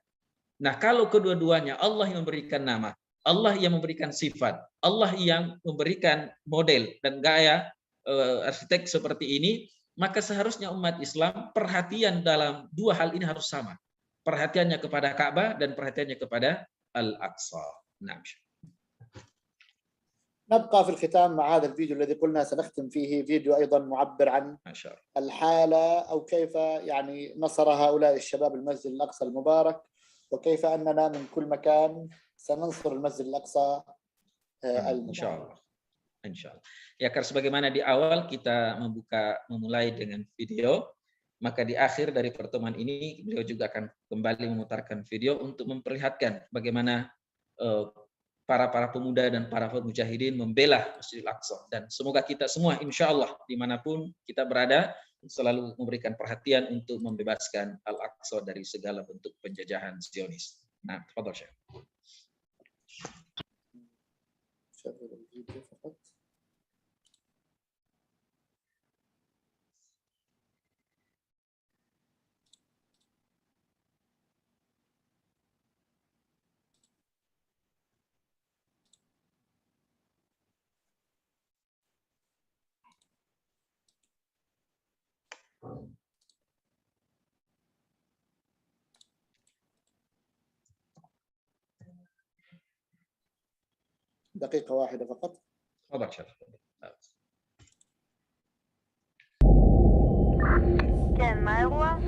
S2: Nah, kalau kedua-duanya Allah yang memberikan nama, Allah yang memberikan sifat, Allah yang memberikan model dan gaya arsitek seperti ini, maka seharusnya umat Islam perhatian dalam dua hal ini harus sama. Perhatiannya kepada Ka'bah dan perhatiannya kepada Al-Aqsa. Nah.
S1: نبقى في الختام مع هذا الفيديو الذي قلنا سنختم فيه، فيديو أيضا معبر عن الحالة أو كيف يعني نصر هؤلاء الشباب المسجد الأقصى المبارك، وكيف أننا من كل مكان سننصر المسجد الأقصى المباراة.
S2: Insyaallah. Ya, karena sebagaimana di awal kita memulai dengan video, maka di akhir dari pertemuan ini beliau juga akan kembali memutarkan video untuk memperlihatkan bagaimana para pemuda dan para mujahidin membela Masjidil Aqsa. Dan semoga kita semua insyaallah dimanapun kita berada selalu memberikan perhatian untuk membebaskan Al-Aqsa dari segala bentuk penjajahan Zionis. Nah, tafadhol Syekh.
S1: دقيقة واحدة فقط.
S2: تفضل شيخ.
S3: כן, מה האירוע?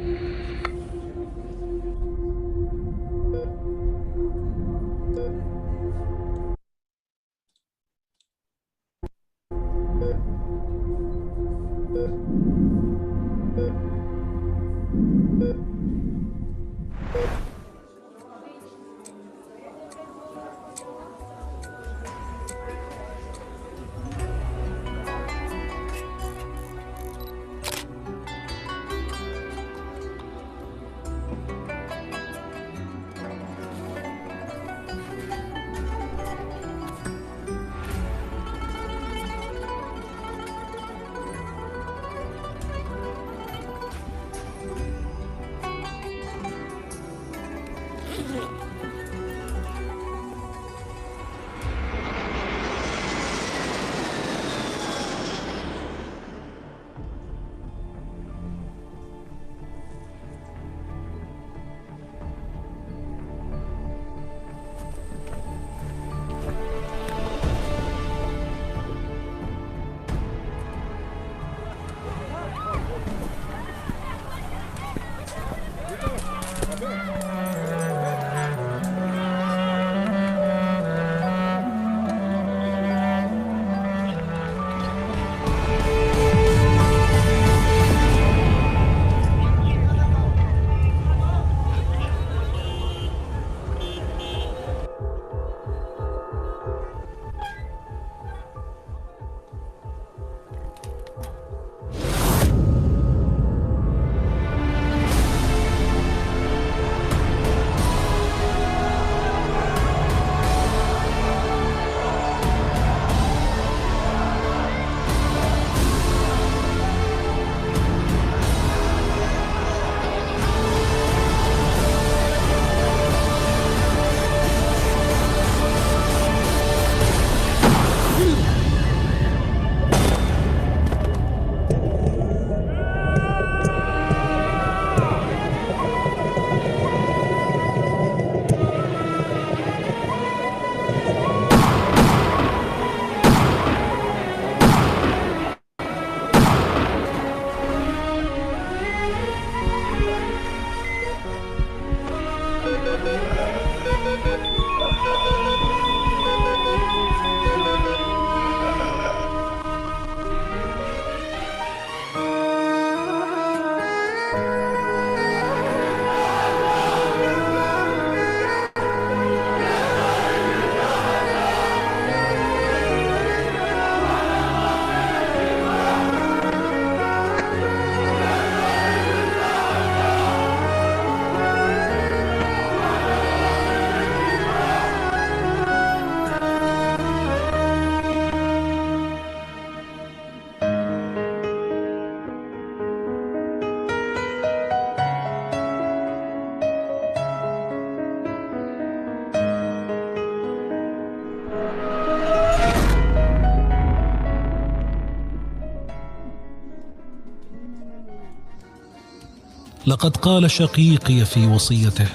S8: لقد قال شقيقي في وصيته: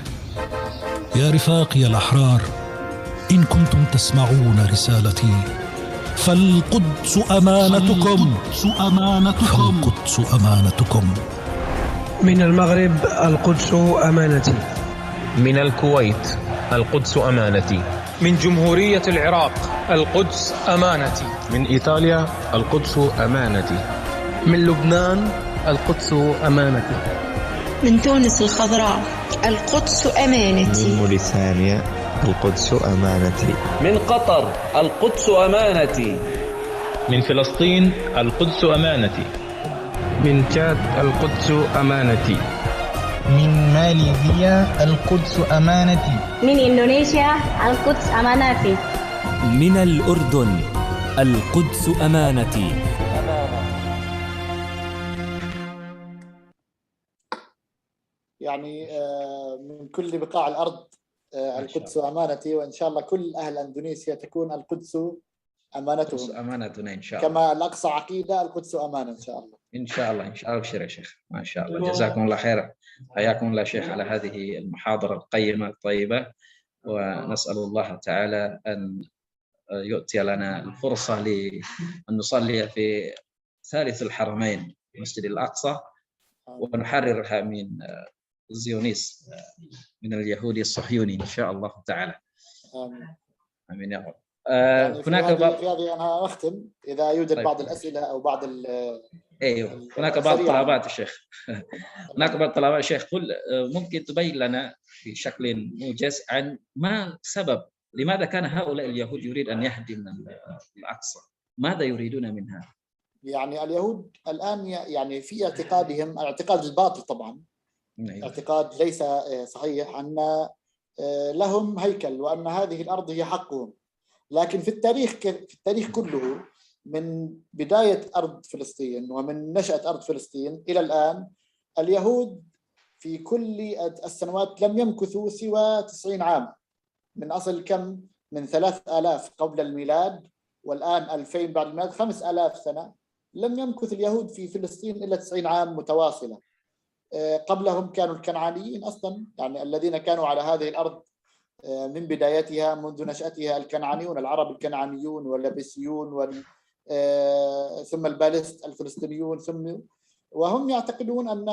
S8: يا رفاقي الأحرار، إن كنتم تسمعون رسالتي فالقدس أمانتكم، فالقدس أمانتكم.
S9: من المغرب القدس أمانتي.
S10: من الكويت القدس أمانتي.
S9: من جمهورية العراق القدس أمانتي.
S10: من إيطاليا القدس أمانتي.
S9: من لبنان القدس أمانتي.
S11: من تونس الخضراء القدس أمانتي.
S12: من موريتانيا القدس أمانتي.
S13: من قطر القدس أمانتي.
S10: من فلسطين القدس أمانتي.
S9: من تشاد القدس أمانتي.
S14: من ماليزيا القدس أمانتي.
S15: من إندونيسيا القدس أمانتي.
S16: من الأردن القدس أمانتي.
S1: يعني من كل بقاع الأرض القدس أمانتي، وإن شاء الله كل أهل أندونيسيا تكون القدس أمانتهم.
S2: أمانتنا إن شاء الله.
S1: كما الأقصى عقيدة القدس أمانة إن شاء الله.
S2: إن شاء الله إن شاء الله. أبشر يا شيخ، ما شاء الله. جزاكم الله خيرا. حياكم الله شيخ على هذه المحاضرة القيمة الطيبة، ونسأل الله تعالى أن يؤتي لنا الفرصة لأن نصلي في ثالث الحرمين مسجد الأقصى، ونحررها من الزيونيس، من اليهودي الصهيوني إن شاء الله تعالى. آمين يا رب.
S1: يعني هناك في هذه أنا أختم إذا يوجد بعض الأسئلة أو بعض
S2: أيوه، هناك بعض طلبات الشيخ. هناك بعض طلبات الشيخ. قل ممكن تبين لنا في شكل موجز عن ما سبب لماذا كان هؤلاء اليهود يريد أن يهدم الأقصى؟ ماذا يريدون منها؟
S1: يعني اليهود الآن يعني في اعتقادهم الاعتقاد الباطل طبعا، اعتقاد ليس صحيح، أن لهم هيكل وأن هذه الأرض هي حقهم. لكن في التاريخ كله من بداية أرض فلسطين ومن نشأة أرض فلسطين إلى الآن، اليهود في كل السنوات لم يمكثوا سوى 90 عام، من أصل كم؟ من 3000 قبل الميلاد، والآن 2000 بعد الميلاد، 5000 سنة لم يمكث اليهود في فلسطين إلا 90 عام متواصلة. قبلهم كانوا الكنعانيين أصلا، يعني الذين كانوا على هذه الأرض من بدايتها منذ نشأتها، الكنعانيون، العرب الكنعانيون واللبسيون ثم البالست الفلسطينيون، وهم يعتقدون أن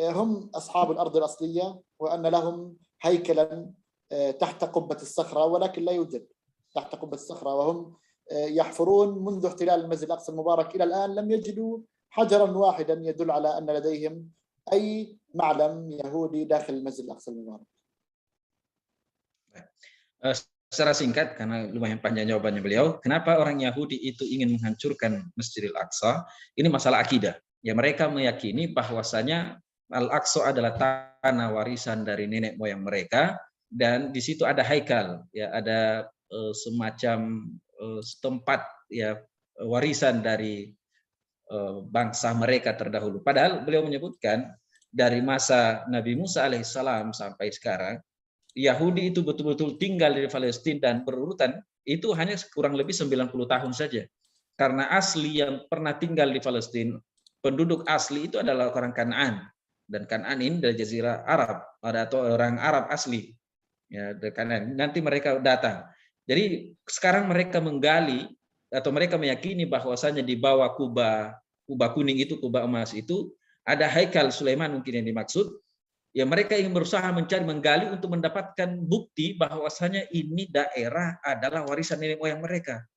S1: هم أصحاب الأرض الأصلية وأن لهم هيكلا تحت قبة الصخرة، ولكن لا يوجد تحت قبة الصخرة، وهم يحفرون منذ احتلال المسجد الأقصى المبارك إلى الآن لم يجدوا حجرا واحدا يدل على أن لديهم أي معلم يهودي داخل المسجد الأقصى المبارك.
S2: Secara singkat, karena lumayan panjang jawabannya beliau, kenapa orang Yahudi itu ingin menghancurkan Masjidil Aqsa? Ini masalah akidah. Ya, mereka meyakini bahwasanya Al-Aqsa adalah tanah warisan dari nenek moyang mereka, dan di situ ada haikal, ya, ada semacam tempat, ya, warisan dari bangsa mereka terdahulu. Padahal beliau menyebutkan dari masa Nabi Musa alaihissalam sampai sekarang, Yahudi itu betul-betul tinggal di Palestina dan berurutan itu hanya kurang lebih 90 tahun saja. Karena asli yang pernah tinggal di Palestina, penduduk asli itu adalah orang Kanaan, dan Kanaan ini dari Jazirah Arab, atau orang Arab asli. Ya, dari Kanaan. Nanti mereka datang. Jadi sekarang mereka menggali atau mereka meyakini bahwasanya di bawah kubah kuning itu, kubah emas itu ada haikal Sulaiman mungkin yang dimaksud. Ya, mereka ingin berusaha menggali untuk mendapatkan bukti bahwasanya ini daerah adalah warisan nenek moyang mereka.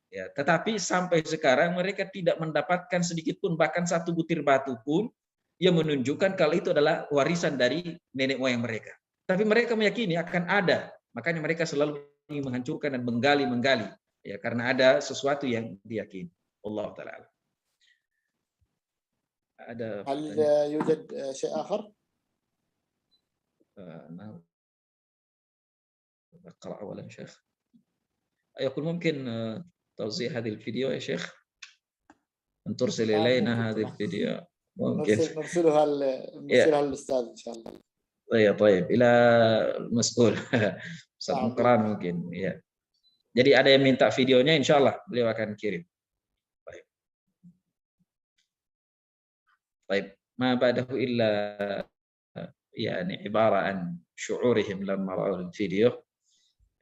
S2: Ya, tetapi sampai sekarang mereka tidak mendapatkan sedikit pun, bahkan satu butir batu pun yang menunjukkan kalau itu adalah warisan dari nenek moyang mereka. Tapi mereka meyakini akan ada, makanya mereka selalu ingin menghancurkan dan menggali, ya, karena ada sesuatu yang diyakini. Allah Taala. Ada.
S1: هل يوجد شيء آخر؟
S2: نعم. أقرأ أولا شيخ. يقول ممكن توزيع هذه الفيديو يا شيخ؟ أن ترسل إلينا هذه الفيديو. ممكن.
S1: نرسلها للأستاذ إن شاء الله.
S2: طيب إلى المسؤول Ustaz Mukran mungkin. Ya. Jadi ada yang minta videonya, insya Allah beliau akan kirim. طيب ما بعده إلا يعني عبارة عن شعورهم لما رأوا الفيديو،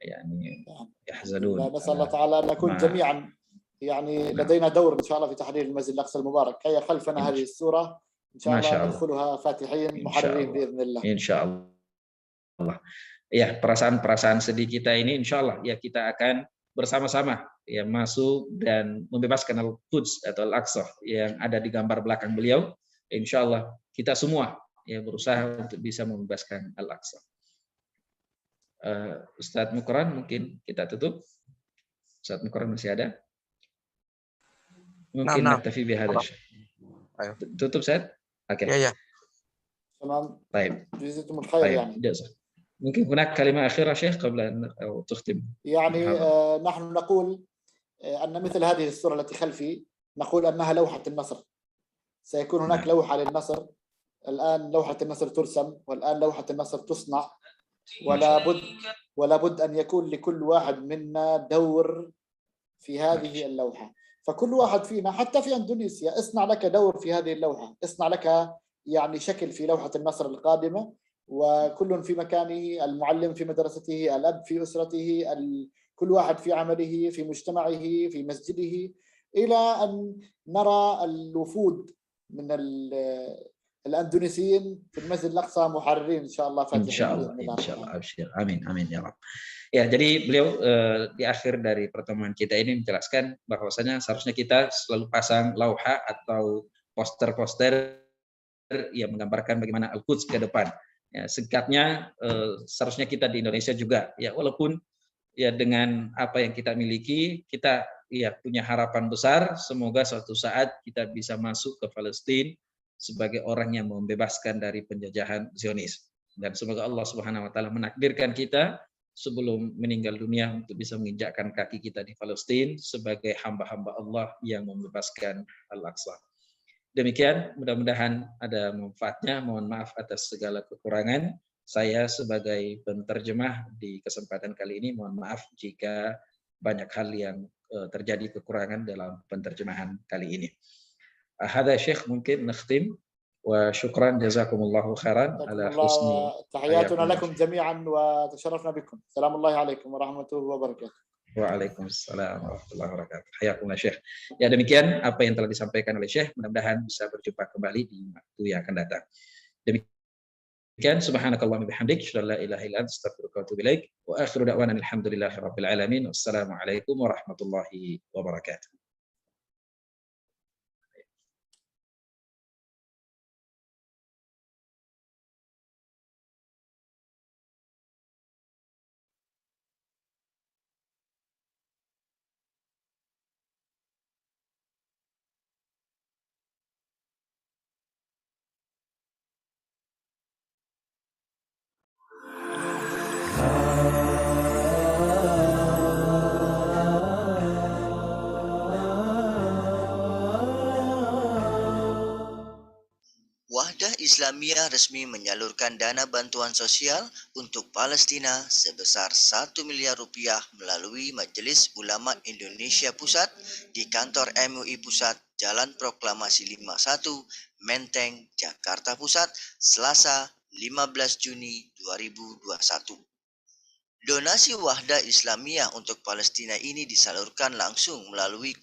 S2: يعني يحزنون.
S1: نسأل الله تعالى أن نكون جميعا يعني لدينا دور إن شاء الله في تحرير المسجد الأقصى المبارك. هيا خلفنا هذه السورة إن شاء الله ندخلها فاتحين محررين بإذن الله. إن
S2: شاء الله. Ya, perasaan-perasaan sedih kita ini insya Allah ya kita akan bersama-sama ya masuk dan membebaskan Al-Quds atau Al-Aqsa yang ada di gambar belakang beliau. Insya Allah kita semua ya berusaha untuk bisa membebaskan Al-Aqsa. Ustadz Mukran mungkin kita tutup. Ustadz Mukran masih ada? Mungkin naktafi bihadza. Tutup Ustadz? Oke.
S1: Ya.
S2: طيب.
S1: جزاكم الخير يعني.
S2: ممكن هناك كلمة أخيرة شيخ قبل أن تختم؟
S1: يعني نحن نقول أن مثل هذه الصورة التي خلفي نقول أنها لوحة النصر. سيكون هناك لوحة للنصر. الآن لوحة النصر ترسم والآن لوحة النصر تصنع. ولا بد أن يكون لكل واحد منا دور في هذه اللوحة. فكل واحد فينا حتى في إندونيسيا اصنع لك دور في هذه اللوحة، اصنع لك يعني شكل في لوحة النصر القادمة، وكل في مكانه، المعلم في مدرسته، الأب في أسرته، كل واحد في عمله، في مجتمعه، في مسجده، إلى أن نرى الوفود من الأندونيسيين في المسجد الأقصى محررين إن شاء الله.
S2: إن شاء الله. Abshir. Amin ya Rabb. Ya, jadi beliau di akhir dari pertemuan kita ini menjelaskan bahwasanya seharusnya kita selalu pasang lauha atau poster-poster yang menggambarkan bagaimana Al-Quds ke depan. Ya, singkatnya seharusnya kita di Indonesia juga ya walaupun ya dengan apa yang kita miliki kita ya punya harapan besar semoga suatu saat kita bisa masuk ke Palestina sebagai orang yang membebaskan dari penjajahan Zionis, dan semoga Allah Subhanahu wa taala menakdirkan kita sebelum meninggal dunia untuk bisa menginjakkan kaki kita di Palestina sebagai hamba-hamba Allah yang membebaskan Al-Aqsa. Demikian, mudah-mudahan ada manfaatnya. Mohon maaf atas segala kekurangan. Saya sebagai penterjemah di kesempatan kali ini mohon maaf jika banyak hal yang terjadi kekurangan dalam penterjemahan kali ini. Hadza Syekh mungkin nakhtim. وشكرا جزاكم الله خيرا على حسن
S1: تحياتنا لكم جميعا وتشرفنا بكم. سلام الله عليكم ورحمة الله وبركاته.
S2: Waalaikumsalam warahmatullahi wabarakatuh. Hayakumullah Syekh. Ya, demikian apa yang telah disampaikan oleh Syekh. Mudah-mudahan bisa berjumpa kembali di waktu yang akan datang. Demikian subhanakallahumma bihamdik asyhadu an la ilaha illa anta astaghfiruka wa atubu ilaik. Wa akhiru da'wana alhamdulillahirabbil alamin. Wassalamualaikum warahmatullahi wabarakatuh.
S17: Wahdah Islamiyah resmi menyalurkan dana bantuan sosial untuk Palestina sebesar 1 miliar rupiah melalui Majelis Ulama Indonesia Pusat di kantor MUI Pusat, Jalan Proklamasi 51, Menteng, Jakarta Pusat, Selasa 15 Juni 2021. Donasi Wahdah Islamiyah untuk Palestina ini disalurkan langsung melalui